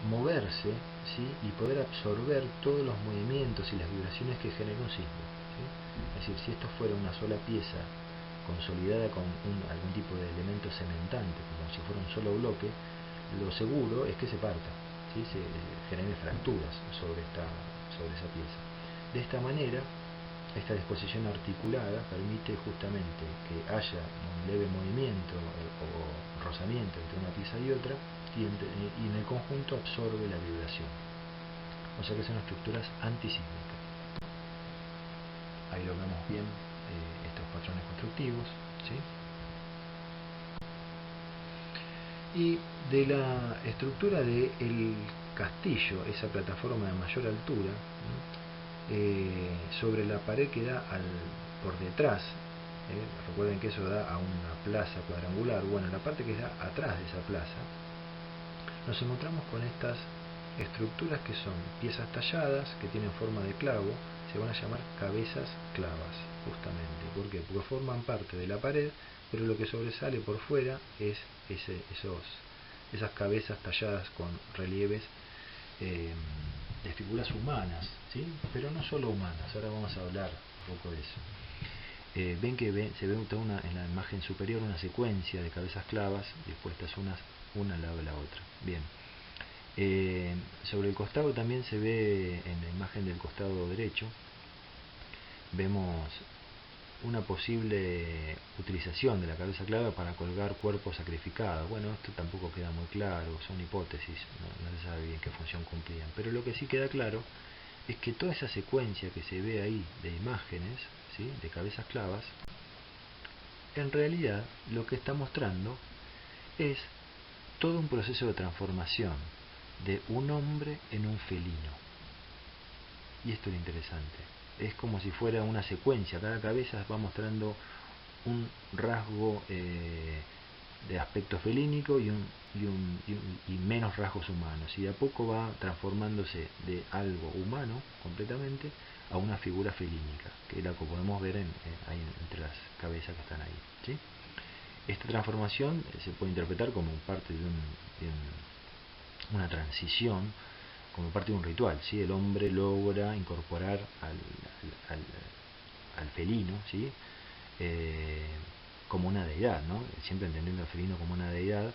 moverse, ¿sí?, y poder absorber todos los movimientos y las vibraciones que genera un sismo, ¿sí? Es decir, si esto fuera una sola pieza consolidada con algún tipo de elemento cementante, como si fuera un solo bloque, lo seguro es que se parta, ¿sí?, se generen fracturas sobre esa pieza. De esta manera, esta disposición articulada permite justamente que haya un leve movimiento o rozamiento entre una pieza y otra, y en el conjunto absorbe la vibración. O sea que son estructuras antisísmicas. Ahí lo vemos bien, estos patrones constructivos, ¿sí? Y de la estructura del castillo, esa plataforma de mayor altura, ¿no?, sobre la pared que da por detrás, recuerden que eso da a una plaza cuadrangular. Bueno, la parte que da atrás de esa plaza, nos encontramos con estas estructuras que son piezas talladas que tienen forma de clavo. Se van a llamar cabezas clavas, justamente. ¿Por qué? Porque forman parte de la pared, pero lo que sobresale por fuera es esas cabezas talladas con relieves de figuras humanas, ¿sí?, pero no solo humanas. Ahora vamos a hablar un poco de eso. Ven que se ve en la imagen superior una secuencia de cabezas clavas dispuestas una al lado de la otra. Bien. Sobre el costado también se ve, en la imagen del costado derecho, vemos una posible utilización de la cabeza clava para colgar cuerpos sacrificados. Bueno, esto tampoco queda muy claro, son hipótesis, no se sabe bien qué función cumplían, pero lo que sí queda claro es que toda esa secuencia que se ve ahí de imágenes, ¿sí?, de cabezas clavas, en realidad lo que está mostrando es todo un proceso de transformación de un hombre en un felino. Y esto es lo interesante. Es como si fuera una secuencia. Cada cabeza va mostrando un rasgo de aspecto felínico y menos rasgos humanos. Y de a poco va transformándose de algo humano completamente a una figura felínica, que es la que podemos ver ahí entre las cabezas que están ahí, ¿sí? Esta transformación se puede interpretar como parte de una transición, como parte de un ritual, ¿sí? El hombre logra incorporar al felino, ¿sí?, como una deidad, ¿no?, siempre entendiendo al felino como una deidad,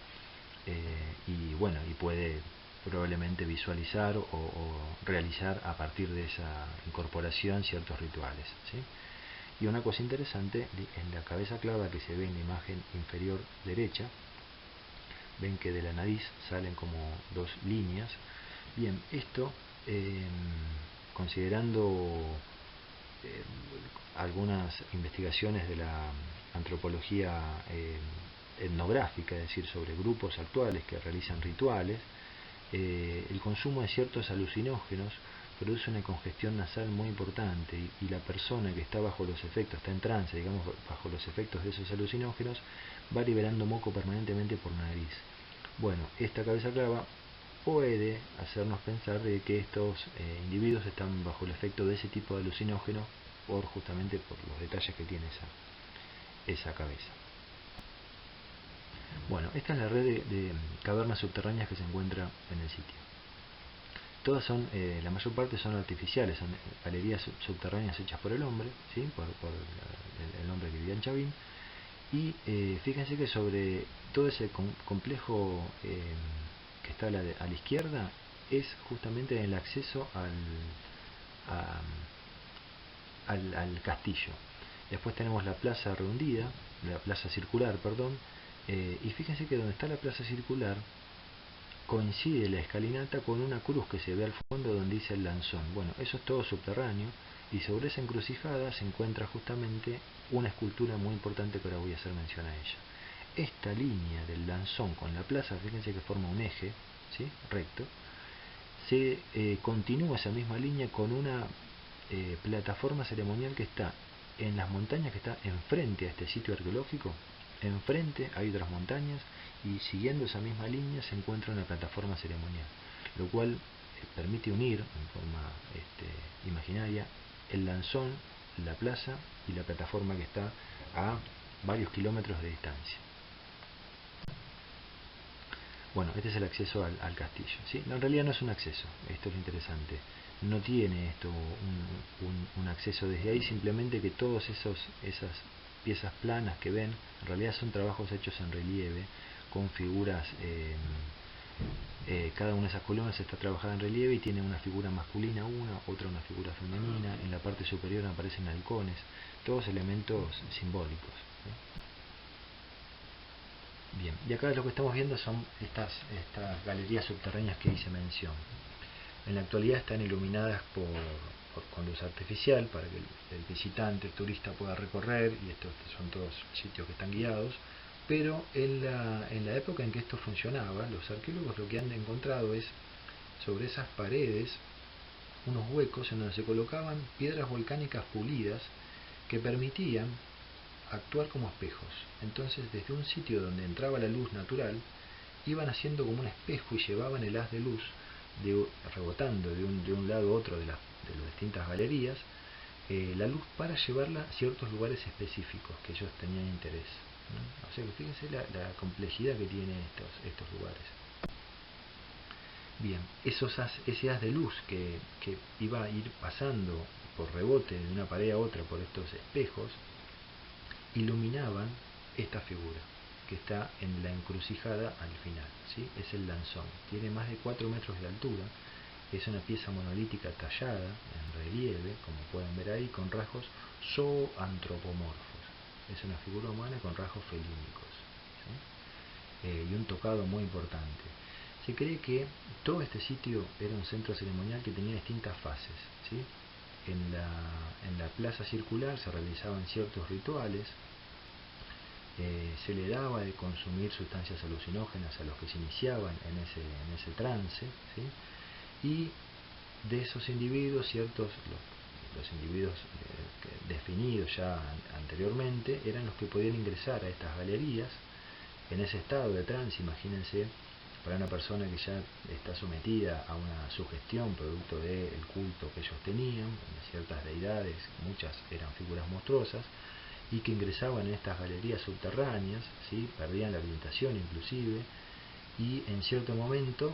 y bueno, y puede probablemente visualizar o realizar a partir de esa incorporación ciertos rituales, ¿sí? Y una cosa interesante, en la cabeza clava que se ve en la imagen inferior derecha, ven que de la nariz salen como dos líneas. Bien, esto, considerando algunas investigaciones de la antropología etnográfica, es decir, sobre grupos actuales que realizan rituales, el consumo de ciertos alucinógenos produce una congestión nasal muy importante, y la persona que está bajo los efectos, está en trance, digamos, bajo los efectos de esos alucinógenos, va liberando moco permanentemente por nariz. Bueno, esta cabeza clava puede hacernos pensar de que estos individuos están bajo el efecto de ese tipo de alucinógeno justamente por los detalles que tiene esa cabeza. Bueno, esta es la red de cavernas subterráneas que se encuentra en el sitio. Todas son, la mayor parte son artificiales, son galerías subterráneas hechas por el hombre, ¿sí? por el hombre que vivía en Chavín. Y fíjense que sobre todo ese complejo que está a la izquierda es justamente el acceso al castillo. Después tenemos la plaza redondida, la plaza circular, perdón, y fíjense que donde está la plaza circular coincide la escalinata con una cruz que se ve al fondo donde dice el Lanzón. Bueno, eso es todo subterráneo, y sobre esa encrucijada se encuentra justamente una escultura muy importante que ahora voy a hacer mención a ella. Esta línea del Lanzón con la plaza, fíjense que forma un eje, ¿sí? Recto. Se continúa esa misma línea con una plataforma ceremonial que está en las montañas, que está enfrente a este sitio arqueológico. Enfrente hay otras montañas, y siguiendo esa misma línea se encuentra una plataforma ceremonial, lo cual permite unir en forma imaginaria el Lanzón, la plaza y la plataforma que está a varios kilómetros de distancia. Bueno, este es el acceso al castillo, ¿sí? No, en realidad no es un acceso, esto es lo interesante. No tiene esto un acceso desde ahí, simplemente que todas esas piezas planas que ven, en realidad son trabajos hechos en relieve, con figuras, cada una de esas columnas está trabajada en relieve y tiene una figura masculina otra una figura femenina, en la parte superior aparecen halcones, todos elementos simbólicos, ¿sí? Bien, y acá lo que estamos viendo son estas galerías subterráneas que hice mención. En la actualidad están iluminadas con luz artificial para que el visitante, el turista pueda recorrer, y estos son todos sitios que están guiados, pero en la época en que esto funcionaba, los arqueólogos lo que han encontrado es sobre esas paredes unos huecos en donde se colocaban piedras volcánicas pulidas que permitían actuar como espejos. Entonces, desde un sitio donde entraba la luz natural, iban haciendo como un espejo y llevaban el haz de luz rebotando de un lado a otro de las distintas galerías, la luz para llevarla a ciertos lugares específicos que ellos tenían interés, ¿no? O sea que fíjense la complejidad que tienen estos lugares. Bien, ese haz de luz que iba a ir pasando por rebote de una pared a otra por estos espejos, iluminaban esta figura que está en la encrucijada al final, ¿sí? Es el Lanzón, tiene más de 4 metros de altura, es una pieza monolítica tallada en relieve, como pueden ver ahí, con rasgos zoantropomorfos. Es una figura humana con rasgos felínicos, ¿sí? Y un tocado muy importante. Se cree que todo este sitio era un centro ceremonial que tenía distintas fases, ¿sí? En la plaza circular se realizaban ciertos rituales, se le daba de consumir sustancias alucinógenas a los que se iniciaban en ese trance, ¿sí? Y de esos individuos, los individuos definidos ya anteriormente, eran los que podían ingresar a estas galerías en ese estado de trance. Imagínense, para una persona que ya está sometida a una sugestión producto del culto que ellos tenían, de ciertas deidades, muchas eran figuras monstruosas, y que ingresaban en estas galerías subterráneas, ¿sí? Perdían la orientación inclusive, y en cierto momento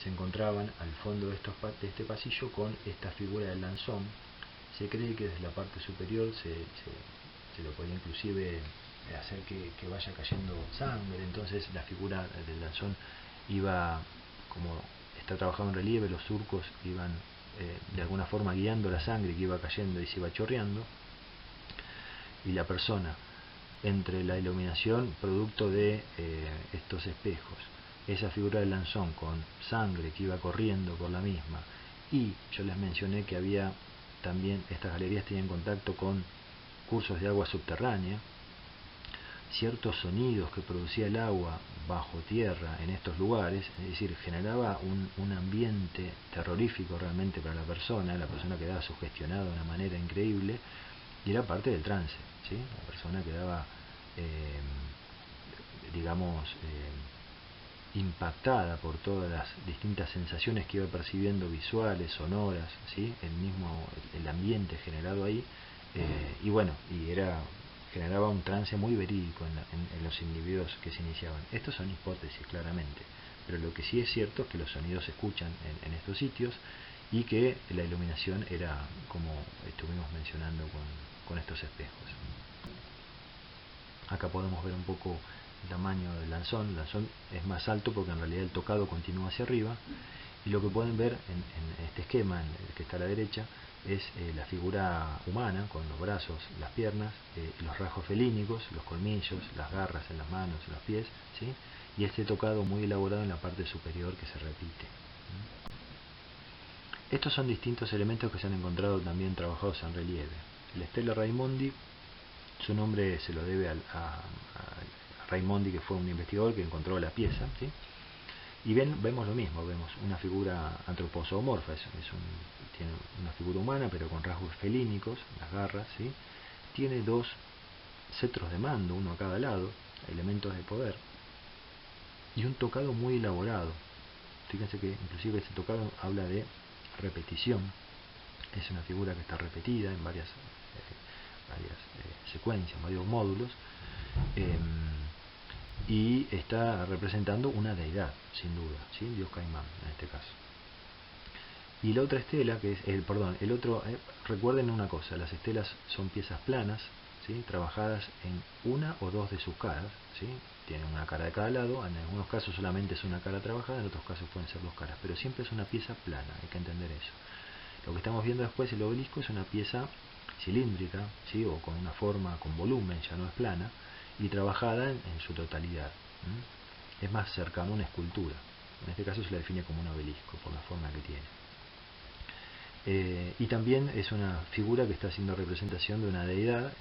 se encontraban al fondo de este pasillo con esta figura del Lanzón. Se cree que desde la parte superior se lo podía inclusive hacer que vaya cayendo sangre. Entonces la figura del Lanzón iba, como está trabajado en relieve, los surcos iban de alguna forma guiando la sangre que iba cayendo y se iba chorreando, y la persona, entre la iluminación producto de estos espejos, esa figura del Lanzón con sangre que iba corriendo por la misma, y yo les mencioné que había también, estas galerías tenían contacto con cursos de agua subterránea, ciertos sonidos que producía el agua bajo tierra en estos lugares, es decir, generaba un ambiente terrorífico realmente para la persona quedaba sugestionada de una manera increíble, y era parte del trance, ¿sí? La persona quedaba, impactada por todas las distintas sensaciones que iba percibiendo, visuales, sonoras, ¿sí? El ambiente generado ahí, Y bueno, generaba un trance muy verídico en los individuos que se iniciaban. Estos son hipótesis, claramente, pero lo que sí es cierto es que los sonidos se escuchan en estos sitios y que la iluminación era como estuvimos mencionando con estos espejos. Acá podemos ver un poco el tamaño del lanzón. El lanzón es más alto porque en realidad el tocado continúa hacia arriba, y lo que pueden ver en este esquema, en el que está a la derecha, es la figura humana con los brazos, las piernas, los rasgos felínicos, los colmillos, las garras en las manos, en los pies, ¿sí? Y este tocado muy elaborado en la parte superior que se repite. Estos son distintos elementos que se han encontrado también trabajados en relieve. La Stella Raimondi, su nombre se lo debe a Raimondi, que fue un investigador que encontró la pieza, ¿sí? Y vemos lo mismo, vemos una figura antroposomorfa, tiene una figura humana pero con rasgos felínicos, las garras, ¿sí? Tiene dos cetros de mando, uno a cada lado, elementos de poder, y un tocado muy elaborado. Fíjense que inclusive ese tocado habla de repetición, es una figura que está repetida en varias secuencias, varios módulos, y está representando una deidad, sin duda, ¿sí? Dios Caimán en este caso. Y la otra estela, que es recuerden una cosa, las estelas son piezas planas, ¿sí? Trabajadas en una o dos de sus caras, ¿sí? Tienen una cara de cada lado, en algunos casos solamente es una cara trabajada, en otros casos pueden ser dos caras, pero siempre es una pieza plana, hay que entender eso. Lo que estamos viendo después, el obelisco, es una pieza cilíndrica, ¿sí? O con una forma, con volumen, ya no es plana, y trabajada en su totalidad. Es más cercano a una escultura. En este caso se la define como un obelisco por la forma que tiene. Y también es una figura que está haciendo representación de una deidad,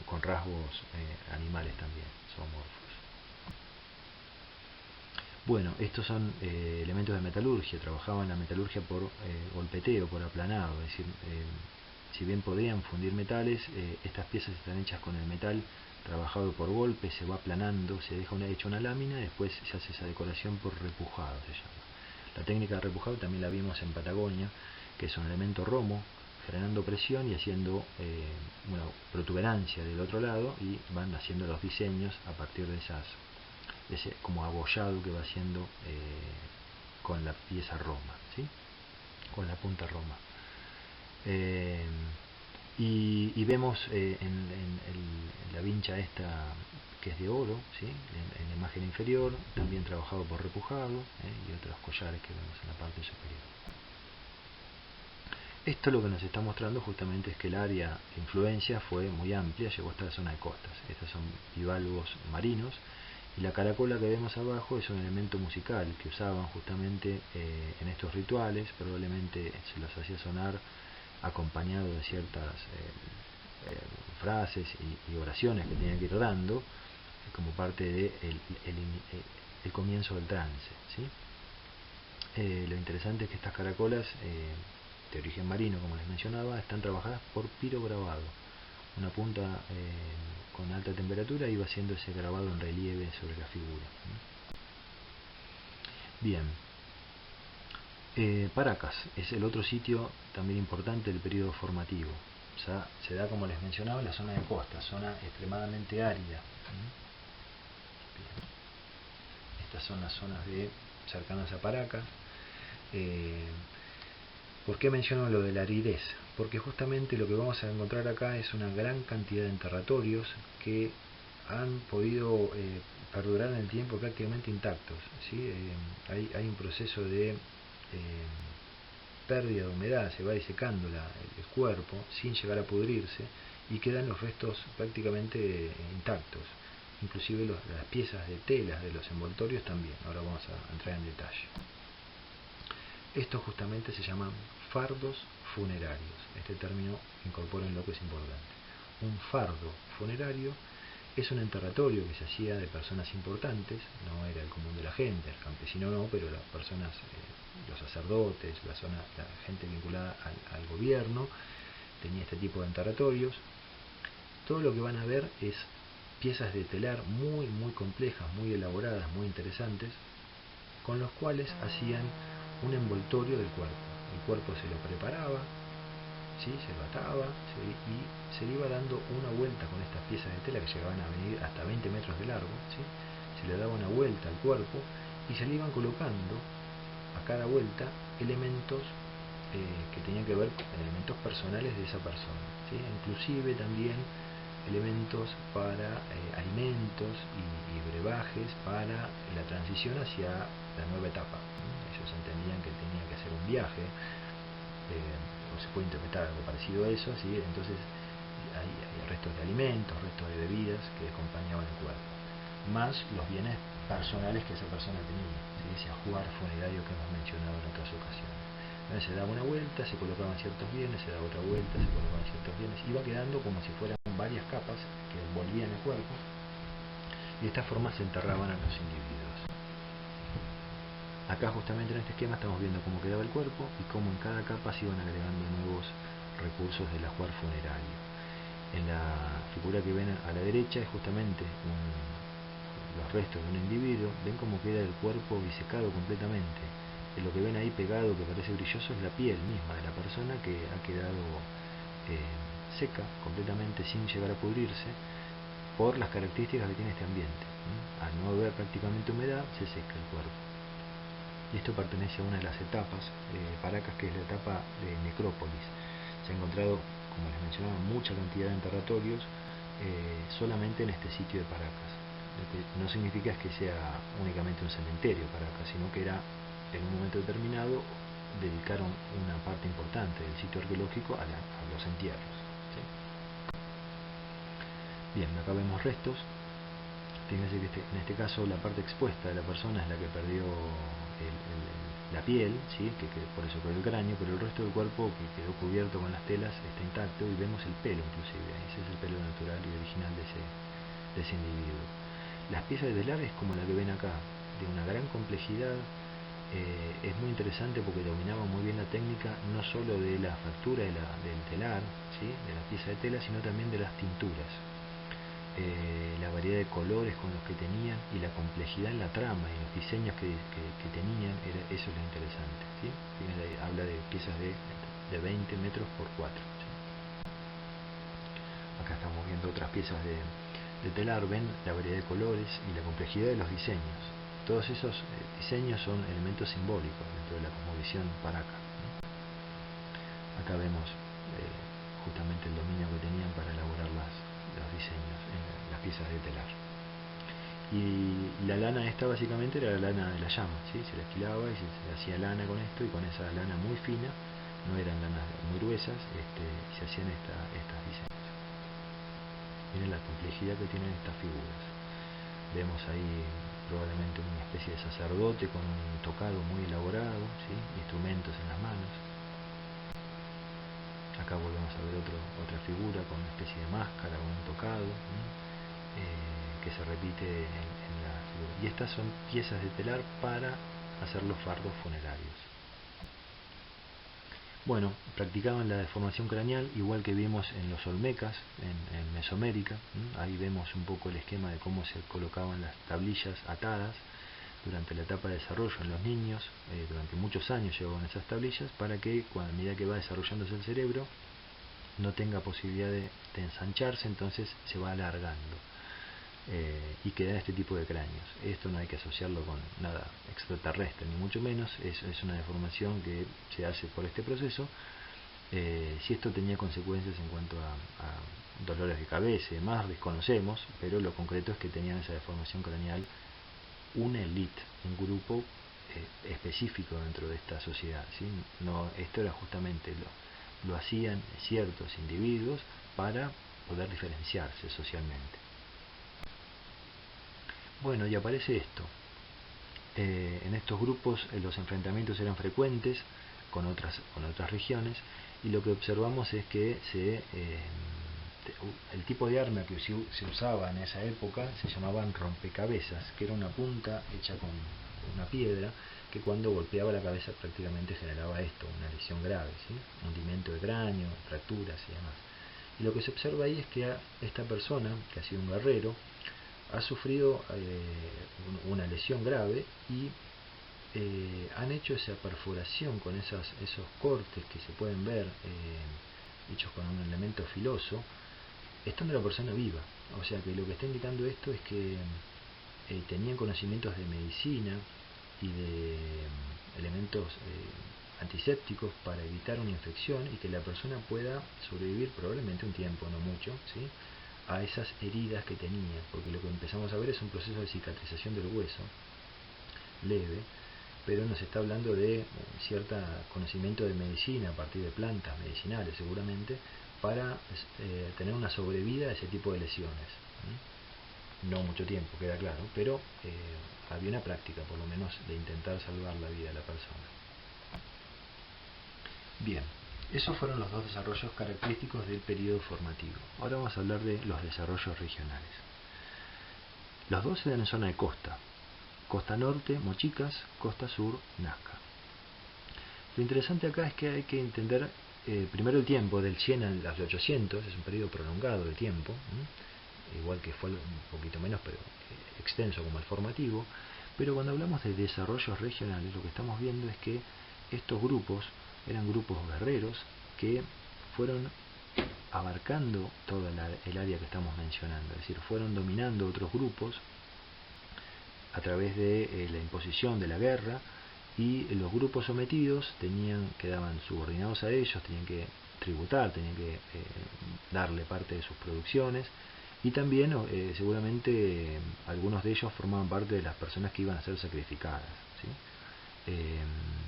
con rasgos animales también, zoomorfos. Bueno, estos son elementos de metalurgia. Trabajaban la metalurgia por golpeteo, por aplanado, es decir, si bien podían fundir metales, estas piezas están hechas con el metal trabajado por golpe, se va aplanando, se deja hecha una lámina y después se hace esa decoración por repujado, se llama. La técnica de repujado también la vimos en Patagonia, que es un elemento romo, frenando presión y haciendo una protuberancia del otro lado, y van haciendo los diseños a partir de ese como abollado que va haciendo con la pieza roma, ¿sí? Con la punta roma. Y vemos en la vincha esta, que es de oro, ¿sí? En la imagen inferior, también trabajado por repujado, y otros collares que vemos en la parte superior. Esto lo que nos está mostrando justamente es que el área de influencia fue muy amplia, llegó hasta la zona de costas. Estos son bivalvos marinos, y la caracola que vemos abajo es un elemento musical que usaban justamente en estos rituales. Probablemente se los hacía sonar acompañado de ciertas frases y oraciones que tenían que ir dando como parte de el comienzo del trance, ¿sí? Lo interesante es que estas caracolas de origen marino, como les mencionaba, están trabajadas por pirograbado. Una punta con alta temperatura iba haciendo ese grabado en relieve sobre la figura. Bien, Paracas es el otro sitio también importante del periodo formativo. O sea, se da, como les mencionaba, en la zona de costa, zona extremadamente árida. Bien. Estas son las zonas cercanas a Paracas. ¿Por qué menciono lo de la aridez? Porque justamente lo que vamos a encontrar acá es una gran cantidad de enterratorios que han podido perdurar en el tiempo prácticamente intactos, ¿sí? Hay un proceso de pérdida de humedad, se va disecando el cuerpo sin llegar a pudrirse, y quedan los restos prácticamente intactos, inclusive las piezas de telas de los envoltorios también. Ahora vamos a entrar en detalle. Estos justamente se llaman fardos funerarios. Este término incorpora en lo que es importante. Un fardo funerario es un enterratorio que se hacía de personas importantes, no era el común de la gente, el campesino no, pero las personas, los sacerdotes, la gente vinculada al gobierno, tenía este tipo de enterratorios. Todo lo que van a ver es piezas de telar muy, muy complejas, muy elaboradas, muy interesantes, con los cuales hacían un envoltorio del cuerpo. El cuerpo se lo preparaba, ¿sí? Se lo ataba y se le iba dando una vuelta con estas piezas de tela que llegaban a venir hasta 20 metros de largo, ¿sí? Se le daba una vuelta al cuerpo y se le iban colocando a cada vuelta elementos que tenían que ver con elementos personales de esa persona, ¿sí? Inclusive también elementos para alimentos y brebajes para la transición hacia la nueva etapa. Ellos entendían que tenían que hacer un viaje, o se puede interpretar algo parecido a eso, ¿sí? Entonces hay restos de alimentos, restos de bebidas que acompañaban el cuerpo, más los bienes personales que esa persona tenía, ¿sí? Ese ajuar funerario que hemos mencionado en otras ocasiones. Entonces se daba una vuelta, se colocaban ciertos bienes, se daba otra vuelta, se colocaban ciertos bienes, iba quedando como si fueran varias capas que envolvían el cuerpo, y de esta forma se enterraban a los individuos. Acá justamente en este esquema estamos viendo cómo quedaba el cuerpo y cómo en cada capa se iban agregando nuevos recursos del ajuar funerario. En la figura que ven a la derecha es justamente los restos de un individuo. Ven cómo queda el cuerpo disecado completamente. Lo que ven ahí pegado, que parece brilloso, es la piel misma de la persona que ha quedado seca completamente sin llegar a pudrirse por las características que tiene este ambiente. Al no haber prácticamente humedad, se seca el cuerpo. Y esto pertenece a una de las etapas de Paracas, que es la etapa de necrópolis. Se ha encontrado, como les mencionaba, mucha cantidad de enterratorios solamente en este sitio de Paracas. Lo que no significa es que sea únicamente un cementerio Paracas, sino que era, en un momento determinado, dedicaron una parte importante del sitio arqueológico a los entierros, ¿sí? Bien, acá vemos restos. Fíjense que en este caso la parte expuesta de la persona es la que perdió la piel, ¿sí? que por eso quedó el cráneo, pero el resto del cuerpo, que quedó cubierto con las telas, está intacto, y vemos el pelo inclusive. Ese es el pelo natural y original de ese individuo. Las piezas de telar es como la que ven acá, de una gran complejidad. Es muy interesante porque dominaba muy bien la técnica, no solo de la factura del telar, ¿sí? De la pieza de tela, sino también de las tinturas. La variedad de colores con los que tenían y la complejidad en la trama y los diseños que tenían, eso es lo interesante, ¿sí? Habla de piezas de 20 metros por 4, ¿sí? Acá estamos viendo otras piezas de telar. Ven la variedad de colores y la complejidad de los diseños. Todos esos diseños son elementos simbólicos dentro de la cosmovisión Paraca, ¿no? Acá vemos justamente el dominio que tenían para elaborar los diseños en las piezas de telar. Y la lana esta básicamente era la lana de la llama, ¿sí? Se la esquilaba y se hacía lana con esto, y con esa lana muy fina, no eran lanas muy gruesas, se hacían estas diseños. Miren la complejidad que tienen estas figuras. Vemos ahí probablemente una especie de sacerdote con un tocado muy elaborado, ¿sí? Instrumentos en las manos. Acá volvemos a ver otra figura con una especie de máscara o un tocado, que se repite en la figura. Y estas son piezas de telar para hacer los fardos funerarios. Bueno, practicaban la deformación craneal, igual que vimos en los olmecas, en Mesoamérica. Ahí vemos un poco el esquema de cómo se colocaban las tablillas atadas durante la etapa de desarrollo en los niños. Durante muchos años llevaban esas tablillas para que, a medida que va desarrollándose el cerebro, no tenga posibilidad de ensancharse, entonces se va alargando. Y quedan este tipo de cráneos. Esto no hay que asociarlo con nada extraterrestre, ni mucho menos. Es una deformación que se hace por este proceso. Si esto tenía consecuencias en cuanto a dolores de cabeza y demás, desconocemos, pero lo concreto es que tenían esa deformación craneal una élite, un grupo específico dentro de esta sociedad, ¿sí? No, esto era justamente lo hacían ciertos individuos para poder diferenciarse socialmente. Bueno, y aparece esto. En estos grupos los enfrentamientos eran frecuentes con otras regiones, y lo que observamos es que el tipo de arma que se usaba en esa época se llamaban rompecabezas, que era una punta hecha con una piedra que cuando golpeaba la cabeza prácticamente generaba esto, una lesión grave, ¿sí? Hundimiento de cráneo, fracturas y demás. Y lo que se observa ahí es que esta persona, que ha sido un guerrero, ha sufrido una lesión grave, y han hecho esa perforación con esos cortes que se pueden ver hechos con un elemento filoso, estando la persona viva. O sea que lo que está indicando esto es que tenían conocimientos de medicina y de elementos antisépticos para evitar una infección y que la persona pueda sobrevivir probablemente un tiempo, no mucho, ¿sí?, a esas heridas que tenía, porque lo que empezamos a ver es un proceso de cicatrización del hueso leve, pero nos está hablando de cierto conocimiento de medicina a partir de plantas medicinales seguramente para tener una sobrevida a ese tipo de lesiones. No mucho tiempo, queda claro, pero había una práctica por lo menos de intentar salvar la vida de la persona. Bien, esos fueron los dos desarrollos característicos del periodo formativo. Ahora vamos a hablar de los desarrollos regionales. Los dos se dan en zona de costa. Costa norte, Mochicas; costa sur, Nazca. Lo interesante acá es que hay que entender primero el tiempo, del 100 al 800, es un periodo prolongado de tiempo, igual que fue un poquito menos, pero extenso como el formativo. Pero cuando hablamos de desarrollos regionales, lo que estamos viendo es que estos grupos eran grupos guerreros que fueron abarcando toda el área que estamos mencionando, es decir, fueron dominando otros grupos a través de la imposición de la guerra, y los grupos sometidos quedaban subordinados a ellos, tenían que tributar, tenían que darle parte de sus producciones, y también seguramente algunos de ellos formaban parte de las personas que iban a ser sacrificadas, ¿sí?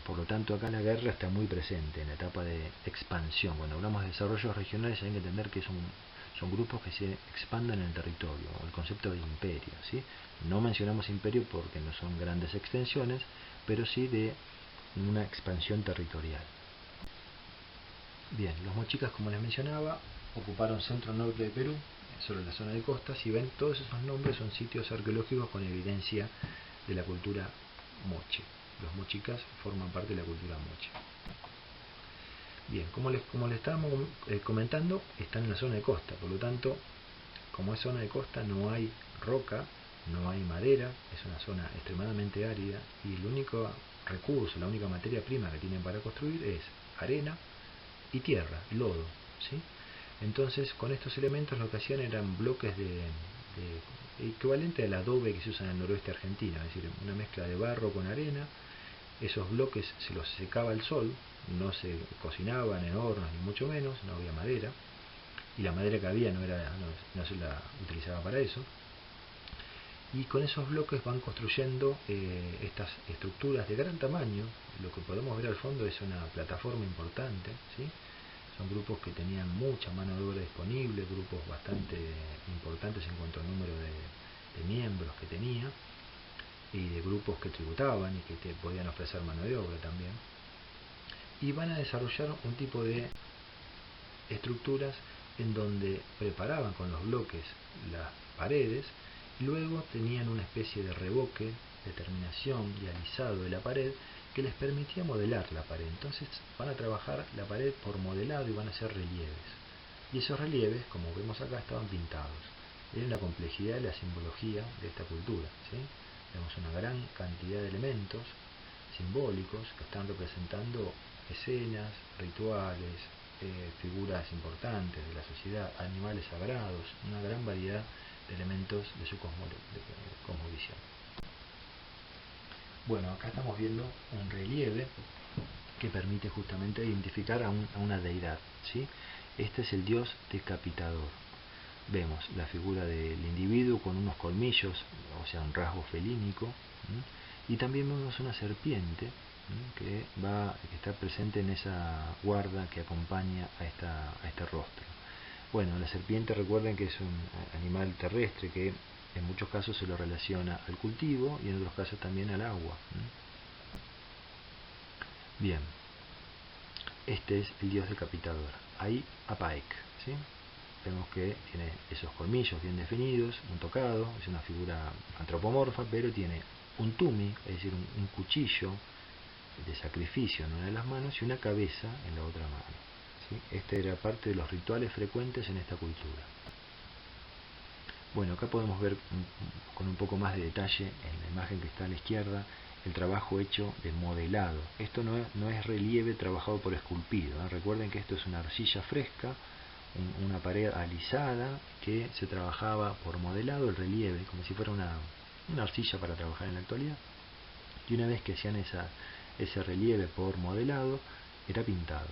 Por lo tanto, acá la guerra está muy presente en la etapa de expansión. Cuando hablamos de desarrollos regionales hay que entender que son grupos que se expandan en el territorio, el concepto de imperio, ¿sí? No mencionamos imperio porque no son grandes extensiones, pero sí de una expansión territorial. Bien, los mochicas, como les mencionaba, ocuparon centro-norte de Perú, sobre la zona de costa. Si ven, todos esos nombres son sitios arqueológicos con evidencia de la cultura moche. Los mochicas forman parte de la cultura moche. Bien, como les estábamos comentando, están en la zona de costa, por lo tanto, como es zona de costa, no hay roca, no hay madera, es una zona extremadamente árida, y el único recurso, la única materia prima que tienen para construir es arena y tierra, lodo, ¿sí? Entonces, con estos elementos lo que hacían eran bloques de equivalente al adobe que se usa en el noroeste argentino, es decir, una mezcla de barro con arena. Esos bloques se los secaba al sol, no se cocinaban en hornos ni mucho menos, no había madera, y la madera que había no se la utilizaba para eso. Y con esos bloques van construyendo estas estructuras de gran tamaño. Lo que podemos ver al fondo es una plataforma importante, ¿sí? Son grupos que tenían mucha mano de obra disponible, grupos bastante importantes en cuanto al número de miembros que tenía, y de grupos que tributaban y que te podían ofrecer mano de obra también. Y van a desarrollar un tipo de estructuras en donde preparaban con los bloques las paredes, y luego tenían una especie de revoque, de terminación y alisado de la pared que les permitía modelar la pared. Entonces van a trabajar la pared por modelado y van a hacer relieves. Y esos relieves, como vemos acá, estaban pintados. Miren la complejidad de la simbología de esta cultura, ¿sí? Vemos una gran cantidad de elementos simbólicos que están representando escenas, rituales, figuras importantes de la sociedad, animales sagrados, una gran variedad de elementos de su cosmovisión. Bueno, acá estamos viendo un relieve que permite justamente identificar a una deidad, ¿sí? Este es el dios decapitador. Vemos la figura del individuo con unos colmillos, o sea, un rasgo felínico, y también vemos una serpiente que está presente en esa guarda que acompaña a este rostro. Bueno, la serpiente, recuerden que es un animal terrestre que en muchos casos se lo relaciona al cultivo y en otros casos también al agua. Bien, este es el dios decapitador, Ay Apaek, ¿sí? Vemos que tiene esos colmillos bien definidos, un tocado, es una figura antropomorfa, pero tiene un tumi, es decir, un cuchillo de sacrificio en una de las manos y una cabeza en la otra mano, ¿sí? Este era parte de los rituales frecuentes en esta cultura. Bueno, acá podemos ver con un poco más de detalle en la imagen que está a la izquierda el trabajo hecho de modelado. Esto no es relieve trabajado por esculpido, ¿eh? Recuerden que esto es una arcilla fresca, una pared alisada que se trabajaba por modelado, el relieve, como si fuera una arcilla para trabajar en la actualidad. Y una vez que hacían ese relieve por modelado, era pintado.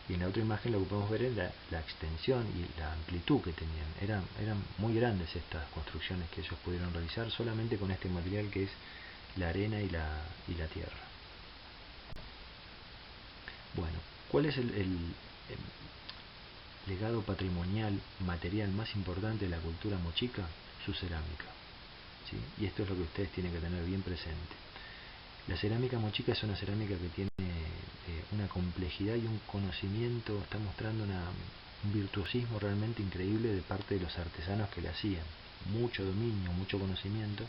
Y en la otra imagen lo que podemos ver es la extensión y la amplitud que tenían. Eran muy grandes estas construcciones que ellos pudieron realizar solamente con este material que es la arena y la tierra. Bueno, ¿cuál es el legado patrimonial material más importante de la cultura mochica? Su cerámica, ¿sí? Y esto es lo que ustedes tienen que tener bien presente. La cerámica mochica es una cerámica que tiene una complejidad y un conocimiento, está mostrando un virtuosismo realmente increíble de parte de los artesanos que la hacían. Mucho dominio, mucho conocimiento,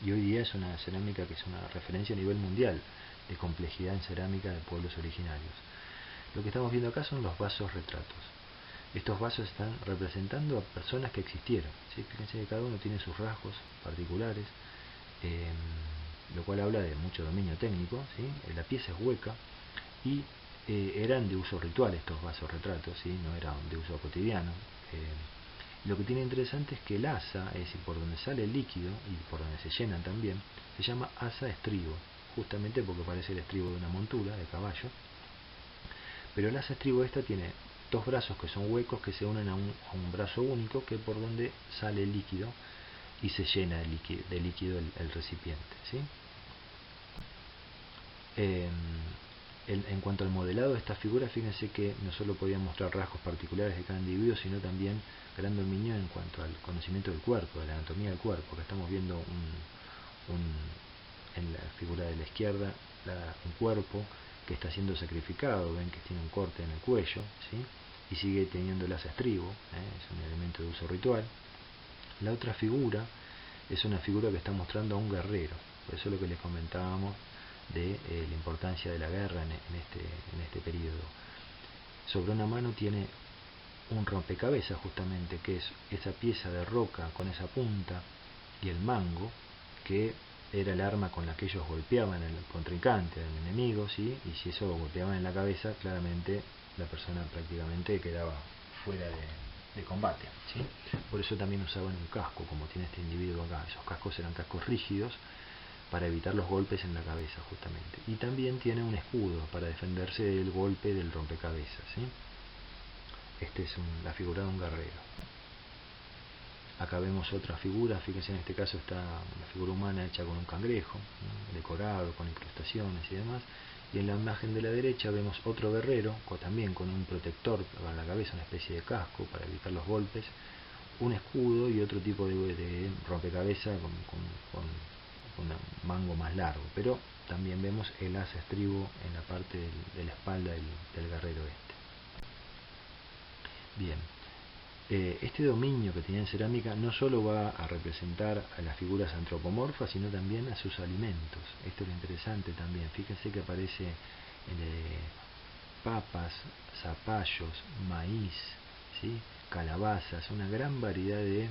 y hoy día es una cerámica que es una referencia a nivel mundial de complejidad en cerámica de pueblos originarios. Lo que estamos viendo acá son los vasos retratos. Estos vasos están representando a personas que existieron, ¿sí? Fíjense que cada uno tiene sus rasgos particulares, lo cual habla de mucho dominio técnico, ¿sí? La pieza es hueca y eran de uso ritual estos vasos retratos, ¿sí? No eran de uso cotidiano. Lo que tiene interesante es que el asa, es decir, por donde sale el líquido y por donde se llenan también, se llama asa estribo, justamente porque parece el estribo de una montura de caballo. Pero el asa estribo esta tiene dos brazos que son huecos que se unen a un brazo único, que es por donde sale el líquido y se llena de líquido el recipiente, ¿sí? En cuanto al modelado de esta figura, fíjense que no solo podían mostrar rasgos particulares de cada individuo, sino también gran dominio en cuanto al conocimiento del cuerpo, de la anatomía del cuerpo. Acá estamos viendo en la figura de la izquierda un cuerpo que está siendo sacrificado, ven que tiene un corte en el cuello, ¿sí? Y sigue teniendo el asa estribo, es un elemento de uso ritual. La otra figura es una figura que está mostrando a un guerrero, por eso es lo que les comentábamos de la importancia de la guerra en este periodo. Sobre una mano tiene un rompecabezas, justamente, que es esa pieza de roca con esa punta y el mango, que era el arma con la que ellos golpeaban al contrincante, al enemigo, ¿sí? Y si eso golpeaban en la cabeza, claramente la persona prácticamente quedaba fuera de combate, ¿sí? Por eso también usaban un casco, como tiene este individuo acá. Esos cascos eran cascos rígidos para evitar los golpes en la cabeza, justamente. Y también tiene un escudo para defenderse del golpe del rompecabezas, ¿sí? Este es la figura de un guerrero. Acá vemos otra figura, fíjense, en este caso está una figura humana hecha con un cangrejo, ¿no? Decorado, con incrustaciones y demás. Y en la imagen de la derecha vemos otro guerrero, también con un protector para la cabeza, una especie de casco para evitar los golpes, un escudo y otro tipo de rompecabezas con un mango más largo. Pero también vemos el asa estribo en la parte de la espalda del guerrero este. Bien. Este dominio que tenía en cerámica no solo va a representar a las figuras antropomorfas, sino también a sus alimentos. Esto es lo interesante también. Fíjense que aparece papas, zapallos, maíz, ¿sí? Calabazas, una gran variedad de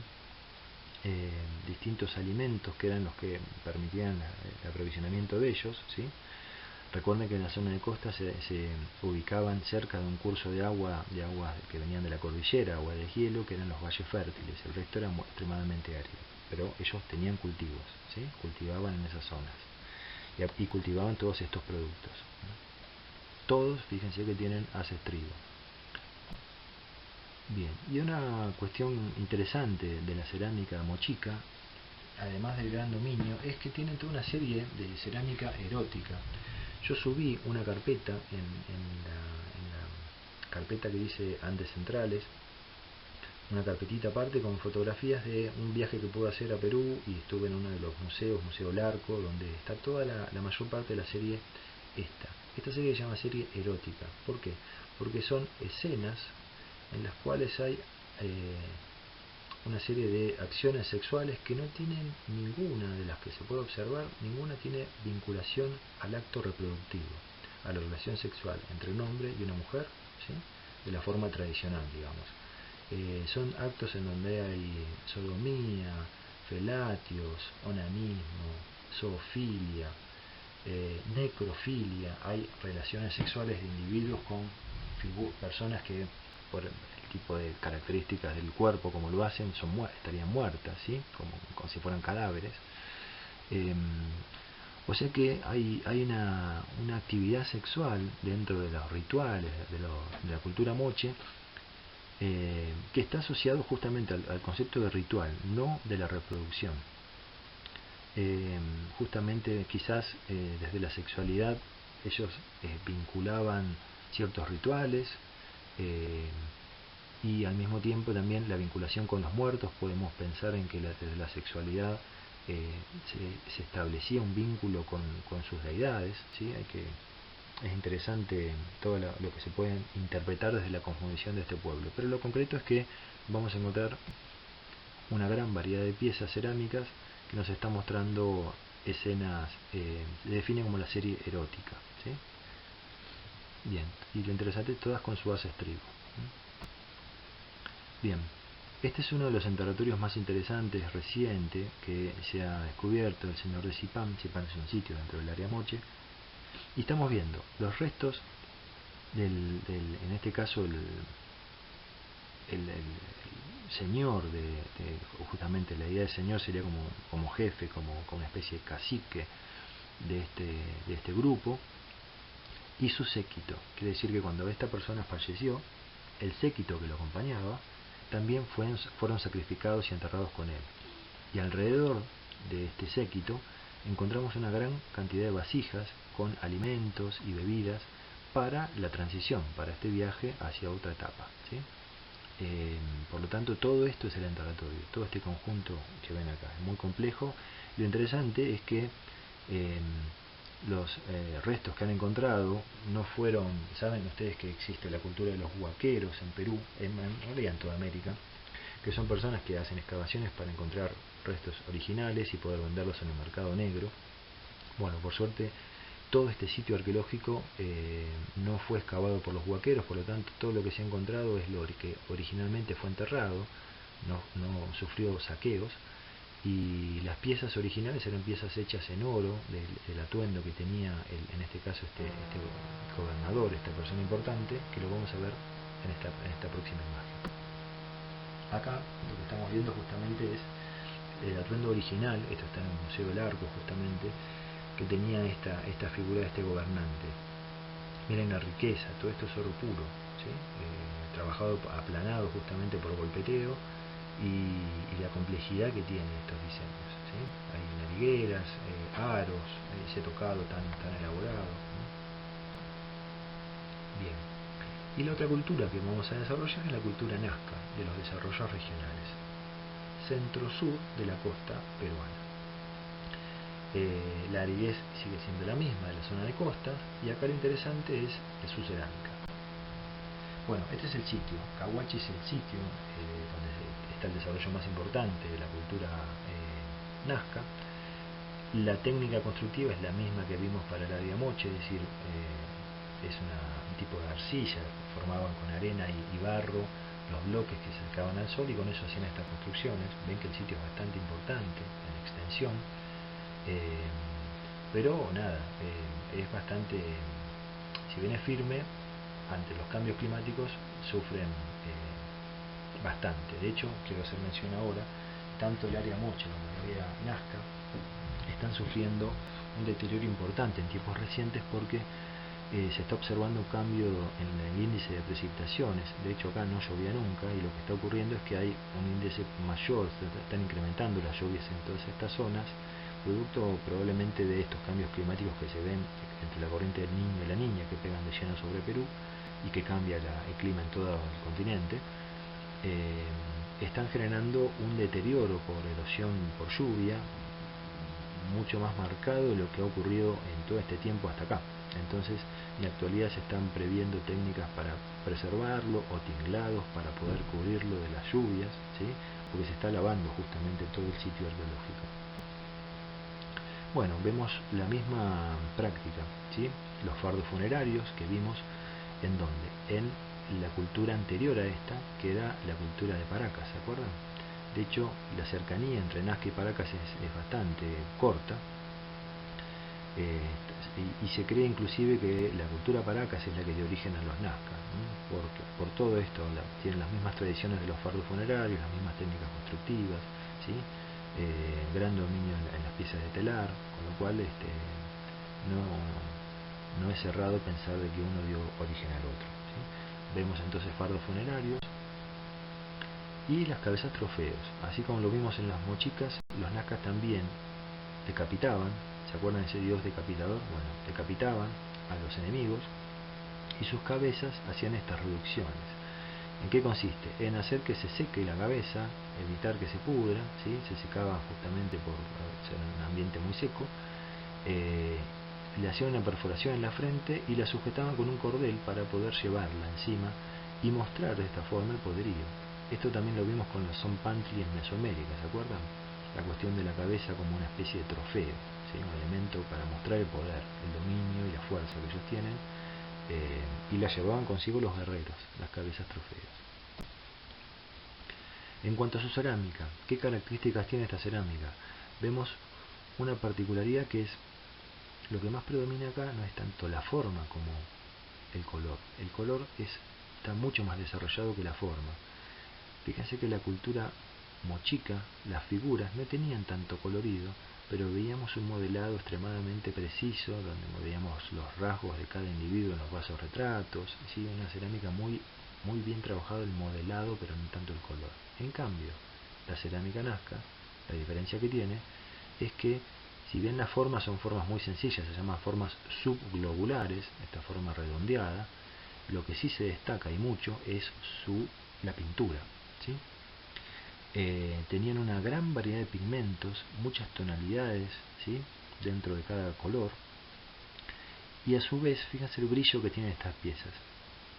distintos alimentos que eran los que permitían el aprovisionamiento de ellos, ¿sí? Recuerden que en la zona de costa se ubicaban cerca de un curso de aguas que venían de la cordillera, agua de hielo, que eran los valles fértiles. El resto era extremadamente árido, pero ellos tenían cultivos, ¿sí? Cultivaban en esas zonas y cultivaban todos estos productos, ¿no? Todos, fíjense que tienen asa estribo. Bien, y una cuestión interesante de la cerámica mochica, además del gran dominio, es que tienen toda una serie de cerámica erótica. Yo subí una carpeta en la carpeta que dice Andes Centrales, una carpetita aparte con fotografías de un viaje que pude hacer a Perú, y estuve en uno de los museos, Museo Larco, donde está toda la mayor parte de la serie Esta serie se llama serie erótica. ¿Por qué? Porque son escenas en las cuales hay una serie de acciones sexuales que no tienen ninguna de las que se puede observar, ninguna tiene vinculación al acto reproductivo, a la relación sexual entre un hombre y una mujer, ¿sí? De la forma tradicional, digamos. Son actos en donde hay sodomía, felatios, onanismo, zoofilia, necrofilia. Hay relaciones sexuales de individuos con personas que, por el tipo de características del cuerpo, como lo hacen, estarían muertas, ¿sí? Como si fueran cadáveres. O sea que hay una actividad sexual dentro de los rituales de la cultura moche, que está asociado justamente al concepto de ritual, no de la reproducción. Justamente quizás desde la sexualidad ellos vinculaban ciertos rituales, y al mismo tiempo también la vinculación con los muertos. Podemos pensar en que desde la sexualidad se establecía un vínculo con sus deidades, ¿sí? Es interesante todo lo que se puede interpretar desde la cosmovisión de este pueblo, pero lo concreto es que vamos a encontrar una gran variedad de piezas cerámicas que nos está mostrando escenas, se define como la serie erótica, ¿sí? Bien, y lo interesante, todas con su base estribo. Bien, este es uno de los enterratorios más interesantes reciente que se ha descubierto, el señor de Zipán. Zipán es un sitio dentro del área moche, y estamos viendo los restos en este caso el señor justamente la idea de señor sería como jefe, como una especie de cacique de este grupo, y su séquito. Quiere decir que cuando esta persona falleció, el séquito que lo acompañaba también fueron sacrificados y enterrados con él. Y alrededor de este séquito encontramos una gran cantidad de vasijas con alimentos y bebidas para la transición, para este viaje hacia otra etapa, ¿sí? Por lo tanto, todo esto es el enterratorio, todo este conjunto que ven acá es muy complejo. Lo interesante es que los restos que han encontrado no fueron, saben ustedes que existe la cultura de los huaqueros en Perú, en realidad en toda América, que son personas que hacen excavaciones para encontrar restos originales y poder venderlos en el mercado negro. Bueno, por suerte todo este sitio arqueológico no fue excavado por los huaqueros, por lo tanto todo lo que se ha encontrado es lo que originalmente fue enterrado, no sufrió saqueos, y las piezas originales eran piezas hechas en oro del atuendo que tenía en este caso este gobernador, esta persona importante, que lo vamos a ver en esta próxima imagen. Acá lo que estamos viendo justamente es el atuendo original. Esto está en el Museo del Arco justamente, que tenía esta figura de este gobernante. Miren la riqueza, todo esto es oro puro, ¿sí? Trabajado aplanado justamente por golpeteo, y la complejidad que tienen estos diseños, ¿sí? Hay narigueras, aros, ese tocado tan elaborado, ¿no? Bien, y la otra cultura que vamos a desarrollar es la cultura nazca, de los desarrollos regionales, centro-sur de la costa peruana. La aridez sigue siendo la misma de la zona de costas, y acá lo interesante es su cerámica. Bueno, este es el sitio, Cahuachi es el sitio donde está el desarrollo más importante de la cultura nazca. La técnica constructiva es la misma que vimos para el área moche, es decir, es un tipo de arcilla, formaban con arena y barro los bloques que se secaban al sol, y con eso hacían estas construcciones. Ven que el sitio es bastante importante en extensión, pero nada, es bastante, si bien es firme, ante los cambios climáticos sufren bastante. De hecho, quiero hacer mención ahora, tanto el área moche como el área nazca están sufriendo un deterioro importante en tiempos recientes, porque se está observando un cambio en el índice de precipitaciones. De hecho, acá no llovía nunca, y lo que está ocurriendo es que hay un índice mayor, se están incrementando las lluvias en todas estas zonas, producto probablemente de estos cambios climáticos que se ven entre la corriente del Niño y la Niña, que pegan de lleno sobre Perú y que cambia el clima en todo el continente. Están generando un deterioro por erosión por lluvia mucho más marcado de lo que ha ocurrido en todo este tiempo hasta acá. Entonces, en la actualidad se están previendo técnicas para preservarlo, o tinglados para poder cubrirlo de las lluvias, ¿sí? Porque se está lavando justamente todo el sitio arqueológico. Bueno, vemos la misma práctica, ¿sí? Los fardos funerarios que vimos, ¿en dónde? En la cultura anterior a esta, que era la cultura de Paracas, ¿se acuerdan? De hecho, la cercanía entre Nazca y Paracas es bastante corta, Y se cree inclusive que la cultura Paracas es la que dio origen a los Nazca, ¿no? Por todo esto, tienen las mismas tradiciones de los fardos funerarios, las mismas técnicas constructivas, ¿sí? Gran dominio en las piezas de telar, con lo cual no es errado pensar de que uno dio origen al otro, ¿sí? Vemos entonces fardos funerarios y las cabezas trofeos. Así como lo vimos en las mochicas, los Nazcas también decapitaban. ¿Se acuerdan de ese dios decapitador? Bueno, decapitaban a los enemigos y sus cabezas hacían estas reducciones. ¿En qué consiste? En hacer que se seque la cabeza, evitar que se pudra, ¿sí? Se secaba justamente por ser un ambiente muy seco. Le hacían una perforación en la frente y la sujetaban con un cordel para poder llevarla encima y mostrar de esta forma el poderío. Esto también lo vimos con los Zompantli en Mesoamérica, ¿se acuerdan? La cuestión de la cabeza como una especie de trofeo, ¿sí? Un elemento para mostrar el poder, el dominio y la fuerza que ellos tienen, y la llevaban consigo los guerreros, las cabezas trofeos. En cuanto a su cerámica, ¿qué características tiene esta cerámica? Vemos una particularidad que es, lo que más predomina acá no es tanto la forma como el color. El color está mucho más desarrollado que la forma. Fíjense que la cultura mochica, las figuras no tenían tanto colorido, pero veíamos un modelado extremadamente preciso, donde veíamos los rasgos de cada individuo en los vasos retratos, ¿sí? Una cerámica muy bien trabajado el modelado, pero no tanto el color. En cambio, la cerámica Nazca, la diferencia que tiene es que, si bien las formas son formas muy sencillas, se llaman formas subglobulares, esta forma redondeada, lo que sí se destaca y mucho es la pintura, ¿sí? Tenían una gran variedad de pigmentos, muchas tonalidades, ¿sí? Dentro de cada color, y a su vez, fíjense el brillo que tienen estas piezas.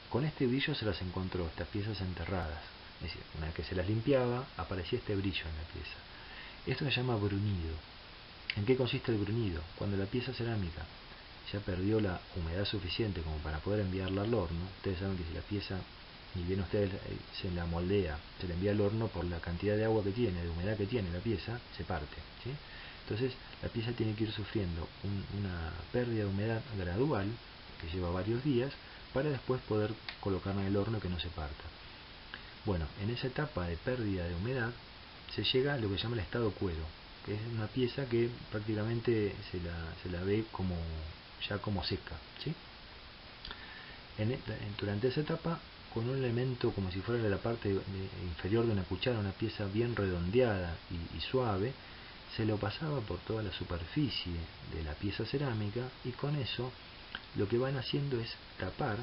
Con este brillo se las encontró, estas piezas enterradas, es decir, una vez que se las limpiaba, aparecía este brillo en la pieza. Esto se llama brunido. ¿En qué consiste el brunido? Cuando la pieza cerámica ya perdió la humedad suficiente como para poder enviarla al horno. Ustedes saben que si la pieza, ni bien ustedes se la moldea, se la envía al horno, por la cantidad de agua que tiene, de humedad que tiene la pieza, se parte, ¿sí? Entonces la pieza tiene que ir sufriendo una pérdida de humedad gradual, que lleva varios días, para después poder colocarla en el horno y que no se parta. Bueno, en esa etapa de pérdida de humedad se llega a lo que se llama el estado cuero, que es una pieza que prácticamente se la ve ya como seca, ¿sí? Durante esa etapa, con un elemento como si fuera la parte inferior de una cuchara, una pieza bien redondeada y suave, se lo pasaba por toda la superficie de la pieza cerámica, y con eso lo que van haciendo es tapar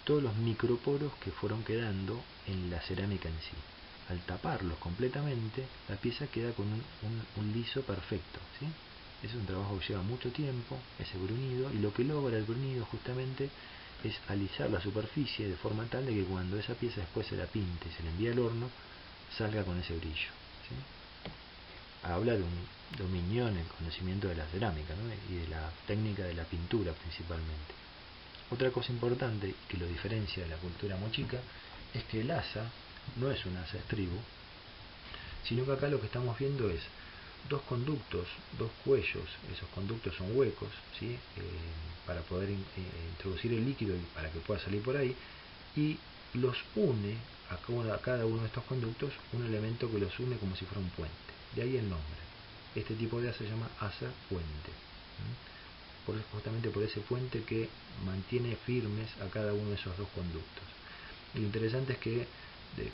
todos los microporos que fueron quedando en la cerámica en sí. Al taparlos completamente, la pieza queda con un liso perfecto, ¿sí? Es un trabajo que lleva mucho tiempo, ese brunido, y lo que logra el brunido justamente es alisar la superficie de forma tal de que cuando esa pieza después se la pinte y se la envía al horno, salga con ese brillo, ¿sí? Habla de un dominio en el conocimiento de la cerámica, ¿no? Y de la técnica de la pintura principalmente. Otra cosa importante que lo diferencia de la cultura mochica es que el asa no es un asa estribo, sino que acá lo que estamos viendo es dos conductos, dos cuellos. Esos conductos son huecos, ¿sí? Para poder introducir el líquido y para que pueda salir por ahí, y los une a cada uno de estos conductos un elemento que los une como si fuera un puente. De ahí el nombre. Este tipo de asa se llama asa puente, justamente por ese puente que mantiene firmes a cada uno de esos dos conductos. Lo interesante es que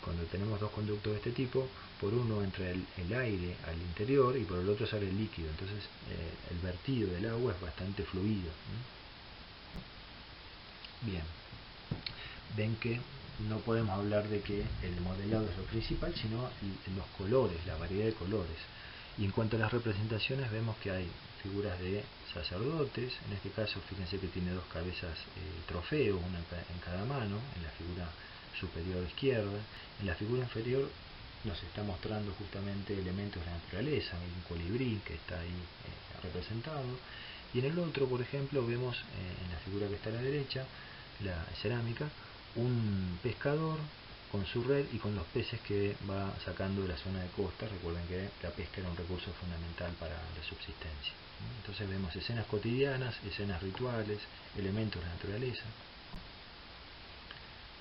cuando tenemos dos conductos de este tipo, por uno entra el aire al interior y por el otro sale el líquido. Entonces el vertido del agua es bastante fluido. Bien, ven que no podemos hablar de que el modelado es lo principal, sino los colores, la variedad de colores. Y en cuanto a las representaciones, vemos que hay figuras de sacerdotes. En este caso, fíjense que tiene dos cabezas trofeo, una en cada mano, en la figura superior izquierda. En la figura inferior nos está mostrando justamente elementos de la naturaleza, un colibrí que está ahí representado. Y en el otro, por ejemplo, vemos en la figura que está a la derecha, la cerámica, un pescador con su red y con los peces que va sacando de la zona de costa. Recuerden que la pesca era un recurso fundamental para la subsistencia. Entonces vemos escenas cotidianas, escenas rituales, elementos de naturaleza.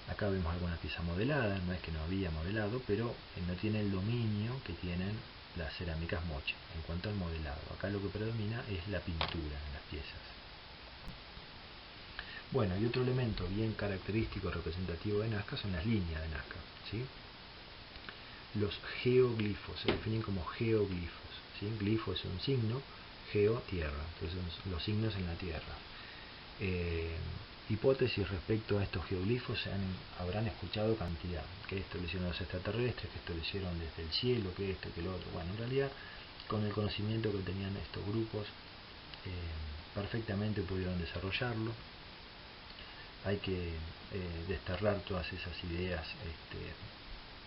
Acá vemos alguna pieza modelada, no es que no había modelado, pero no tiene el dominio que tienen las cerámicas moche en cuanto al modelado. Acá lo que predomina es la pintura en las piezas. Bueno, y otro elemento bien característico, representativo de Nazca son las líneas de Nazca, ¿sí? Los geoglifos, se definen como geoglifos, ¿sí? Glifo es un signo, geo, tierra, entonces son los signos en la tierra. Hipótesis respecto a estos geoglifos habrán escuchado cantidad, que esto lo hicieron los extraterrestres, que esto lo hicieron desde el cielo, que esto, que lo otro. Bueno, en realidad, con el conocimiento que tenían estos grupos, perfectamente pudieron desarrollarlo. Hay que desterrar todas esas ideas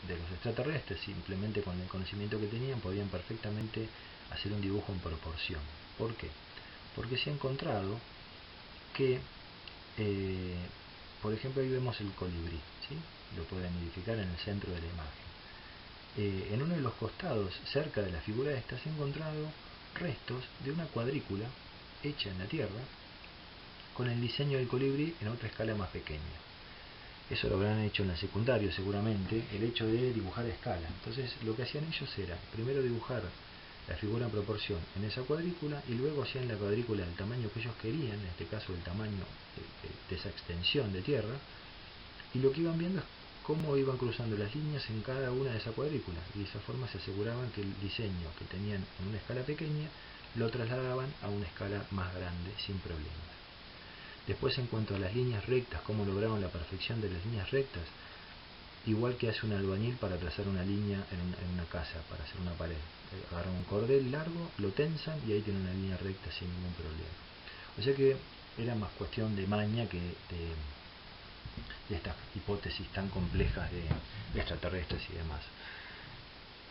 de los extraterrestres. Simplemente con el conocimiento que tenían podían perfectamente hacer un dibujo en proporción. ¿Por qué? Porque se ha encontrado que, por ejemplo, ahí vemos el colibrí, ¿sí? Lo pueden identificar en el centro de la imagen. En uno de los costados, cerca de la figura esta, se han encontrado restos de una cuadrícula hecha en la tierra con el diseño del colibrí en otra escala más pequeña. Eso lo habrán hecho en la secundaria seguramente, el hecho de dibujar a escala. Entonces lo que hacían ellos era primero dibujar la figura en proporción en esa cuadrícula y luego hacían la cuadrícula del tamaño que ellos querían, en este caso el tamaño de esa extensión de tierra, y lo que iban viendo es cómo iban cruzando las líneas en cada una de esas cuadrículas, y de esa forma se aseguraban que el diseño que tenían en una escala pequeña lo trasladaban a una escala más grande sin problemas. Después, en cuanto a las líneas rectas, cómo lograron la perfección de las líneas rectas, igual que hace un albañil para trazar una línea en una casa, para hacer una pared. Agarran un cordel largo, lo tensan y ahí tienen una línea recta sin ningún problema. O sea que era más cuestión de maña que de estas hipótesis tan complejas de extraterrestres y demás.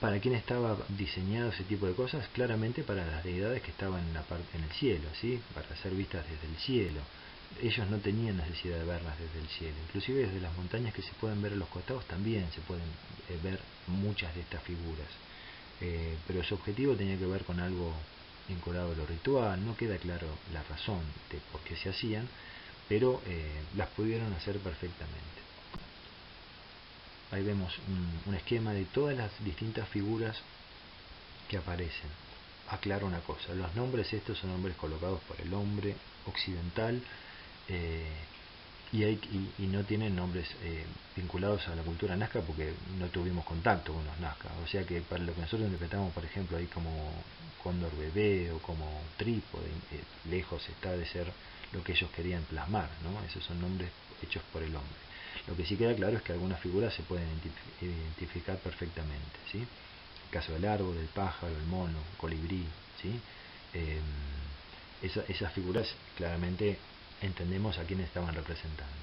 ¿Para quién estaba diseñado ese tipo de cosas? Claramente para las deidades que estaban en el cielo, ¿sí? Para ser vistas desde el cielo. Ellos no tenían necesidad de verlas desde el cielo. Inclusive desde las montañas que se pueden ver a los costados también se pueden ver muchas de estas figuras. Pero su objetivo tenía que ver con algo vinculado a lo ritual. No queda claro la razón de por qué se hacían, pero las pudieron hacer perfectamente. Ahí vemos un esquema de todas las distintas figuras que aparecen. Aclaro una cosa, los nombres estos son nombres colocados por el hombre occidental y no tienen nombres vinculados a la cultura nazca porque no tuvimos contacto con los nazca. O sea que para lo que nosotros interpretamos, por ejemplo, ahí como cóndor bebé o como trípode, lejos está de ser lo que ellos querían plasmar, ¿no? Esos son nombres hechos por el hombre. Lo que sí queda claro es que algunas figuras se pueden identificar perfectamente, ¿sí? El caso del árbol, el pájaro, el mono, el colibrí, ¿sí? Esas figuras claramente entendemos a quién estaban representando.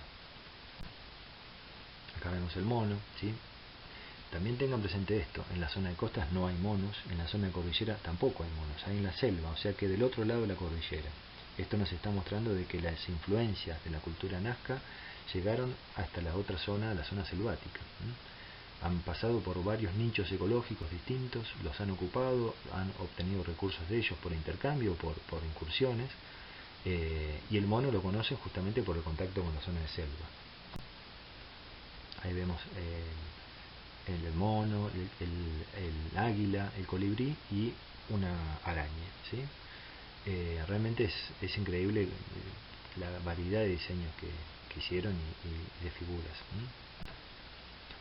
Acá vemos el mono, ¿sí? También tengan presente esto, en la zona de costas no hay monos, en la zona de cordillera tampoco hay monos, hay en la selva, o sea que del otro lado de la cordillera. Esto nos está mostrando de que las influencias de la cultura nazca llegaron hasta la otra zona, la zona selvática. Han pasado por varios nichos ecológicos distintos, los han ocupado, han obtenido recursos de ellos por intercambio, por incursiones, y el mono lo conocen justamente por el contacto con la zona de selva. Ahí vemos el mono, el águila, el colibrí y una araña, ¿sí? Realmente es increíble la variedad de diseños que hicieron y de figuras.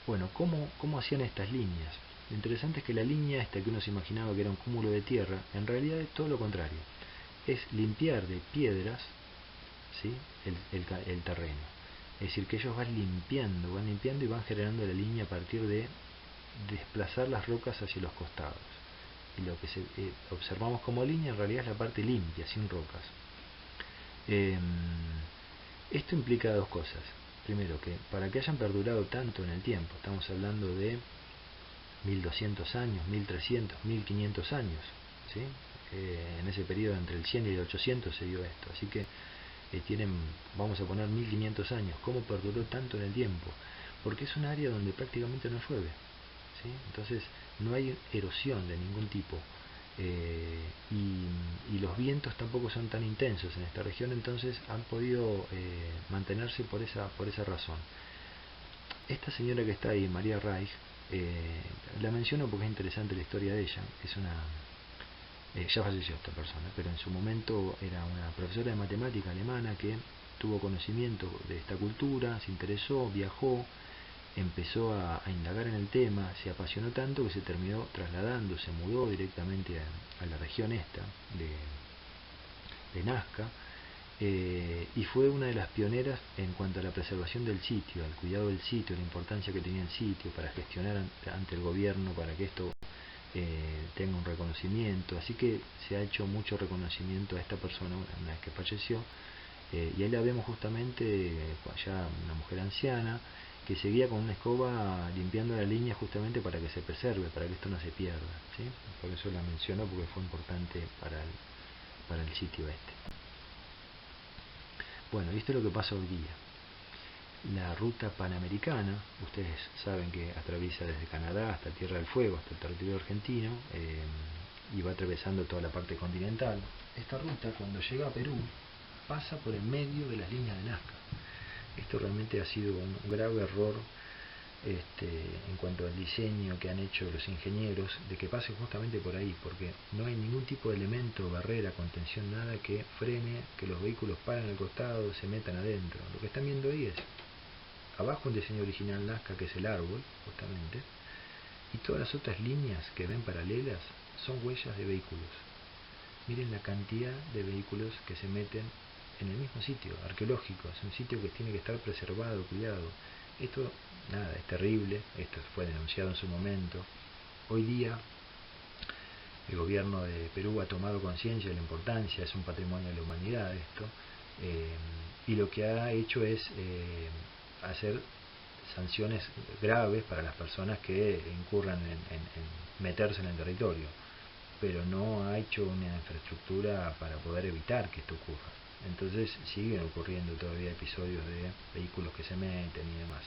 Bueno, ¿cómo hacían estas líneas? Lo interesante es que la línea esta que uno se imaginaba que era un cúmulo de tierra, en realidad es todo lo contrario. Es limpiar de piedras, ¿sí? el terreno. Es decir, que ellos van limpiando y van generando la línea a partir de desplazar las rocas hacia los costados. Y lo que observamos como línea en realidad es la parte limpia, sin rocas. Esto implica dos cosas. Primero, que para que hayan perdurado tanto en el tiempo, estamos hablando de 1200 años, 1300, 1500 años, ¿sí? En ese periodo entre el 100 y el 800 se dio esto, así que vamos a poner 1500 años. ¿Cómo perduró tanto en el tiempo? porque es un área donde prácticamente no llueve, ¿sí? Entonces no hay erosión de ningún tipo, y los vientos tampoco son tan intensos en esta región, entonces han podido mantenerse por esa razón. Esta señora que está ahí, María Reich, la menciono porque es interesante la historia de ella. Ya falleció esta persona, pero en su momento era una profesora de matemática alemana que tuvo conocimiento de esta cultura, se interesó, viajó, empezó a indagar en el tema, se apasionó tanto que se terminó trasladando, se mudó directamente a la región esta de Nazca, y fue una de las pioneras en cuanto a la preservación del sitio, al cuidado del sitio, la importancia que tenía el sitio para gestionar ante el gobierno, para que esto tenga un reconocimiento. Así que se ha hecho mucho reconocimiento a esta persona una vez que falleció, y ahí la vemos justamente ya una mujer anciana que seguía con una escoba limpiando la línea justamente para que se preserve, para que esto no se pierda, ¿sí? Por eso la menciono, porque fue importante para el sitio este. Bueno, y esto es lo que pasa hoy día. La ruta panamericana, ustedes saben que atraviesa desde Canadá hasta Tierra del Fuego, hasta el territorio argentino, y va atravesando toda la parte continental. Esta ruta, cuando llega a Perú, pasa por el medio de las líneas de Nazca. Esto realmente ha sido un grave error en cuanto al diseño que han hecho los ingenieros, de que pase justamente por ahí, porque no hay ningún tipo de elemento, barrera, contención, nada que frene que los vehículos paren al costado, se metan adentro. Lo que están viendo ahí es abajo un diseño original Nazca, que es el árbol, justamente, y todas las otras líneas que ven paralelas son huellas de vehículos. Miren la cantidad de vehículos que se meten en el mismo sitio arqueológico. Es un sitio que tiene que estar preservado, cuidado. Esto, nada, es terrible. Esto fue denunciado en su momento. Hoy día el gobierno de Perú ha tomado conciencia de la importancia, es un patrimonio de la humanidad esto, y lo que ha hecho es hacer sanciones graves para las personas que incurran en meterse en el territorio, pero no ha hecho una infraestructura para poder evitar que esto ocurra. Entonces siguen ocurriendo todavía episodios de vehículos que se meten y demás.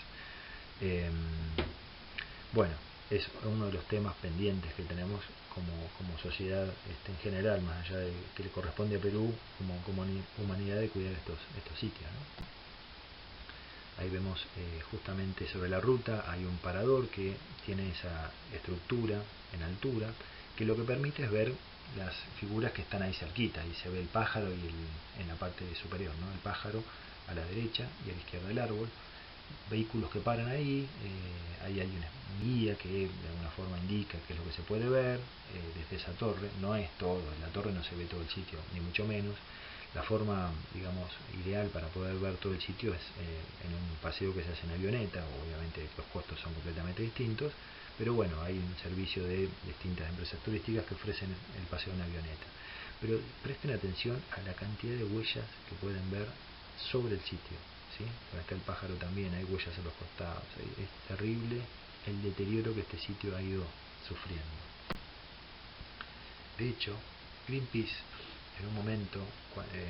Bueno, es uno de los temas pendientes que tenemos como sociedad en general, más allá de que le corresponde a Perú como humanidad, de cuidar estos sitios, ¿no? Ahí vemos justamente sobre la ruta hay un parador que tiene esa estructura en altura, que lo que permite es ver las figuras que están ahí cerquita. Ahí se ve el pájaro en la parte superior, ¿no? El pájaro a la derecha y a la izquierda del árbol. Vehículos que paran ahí, ahí hay una guía que de alguna forma indica qué es lo que se puede ver desde esa torre. No es todo, en la torre no se ve todo el sitio, ni mucho menos. La forma, digamos, ideal para poder ver todo el sitio es en un paseo que se hace en avioneta. Obviamente los costos son completamente distintos, pero bueno, hay un servicio de distintas empresas turísticas que ofrecen el paseo en avioneta. Pero presten atención a la cantidad de huellas que pueden ver sobre el sitio, ¿sí? Donde está el pájaro también hay huellas a los costados. Es terrible el deterioro que este sitio ha ido sufriendo. De hecho, Greenpeace, en un momento,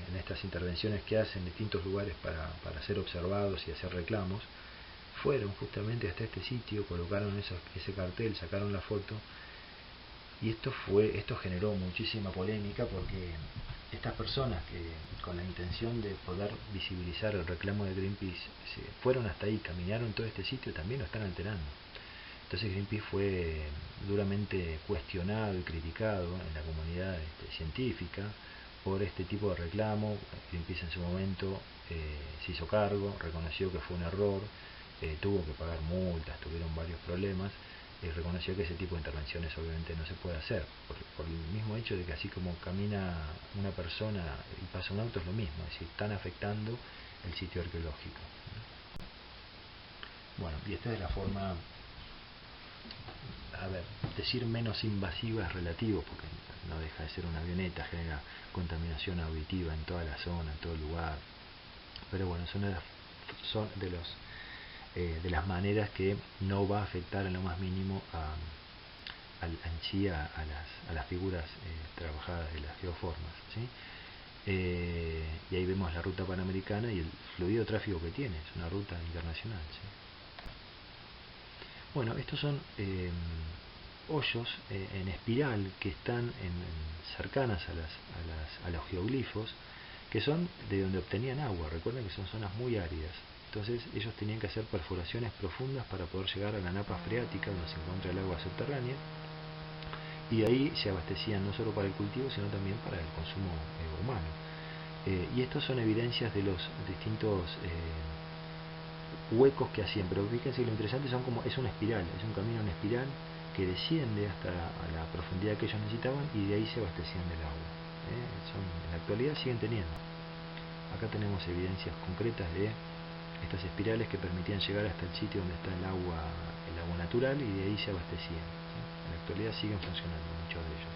en estas intervenciones que hacen en distintos lugares para ser observados y hacer reclamos, fueron justamente hasta este sitio, colocaron ese cartel, sacaron la foto, y esto generó muchísima polémica, porque estas personas que con la intención de poder visibilizar el reclamo de Greenpeace fueron hasta ahí, caminaron todo este sitio, también lo están alterando. Entonces Greenpeace fue duramente cuestionado y criticado en la comunidad científica por este tipo de reclamo. Greenpeace en su momento se hizo cargo, reconoció que fue un error, tuvo que pagar multas, tuvieron varios problemas, y reconoció que ese tipo de intervenciones obviamente no se puede hacer, por el mismo hecho de que así como camina una persona y pasa un auto es lo mismo, es decir, están afectando el sitio arqueológico. Bueno, y esta es la forma, a ver, decir menos invasiva es relativo, porque no deja de ser una avioneta, genera contaminación auditiva en toda la zona, en todo el lugar, pero bueno, son de las maneras que no va a afectar en lo más mínimo en sí a las figuras trabajadas de las geoformas, ¿sí? Y ahí vemos la ruta panamericana y el fluido tráfico que tiene, es una ruta internacional, ¿sí? Bueno, estos son hoyos en espiral que están cercanas a los geoglifos, que son de donde obtenían agua. Recuerden que son zonas muy áridas. Entonces ellos tenían que hacer perforaciones profundas para poder llegar a la napa freática donde se encuentra el agua subterránea, y ahí se abastecían no solo para el cultivo sino también para el consumo humano. Y estos son evidencias de los distintos huecos que hacían, pero fíjense, lo interesante es una espiral, es un camino en espiral que desciende hasta a la profundidad que ellos necesitaban, y de ahí se abastecían del agua. En la actualidad siguen teniendo. Acá tenemos evidencias concretas de estas espirales que permitían llegar hasta el sitio donde está el agua natural, y de ahí se abastecían. En la actualidad siguen funcionando muchos de ellos.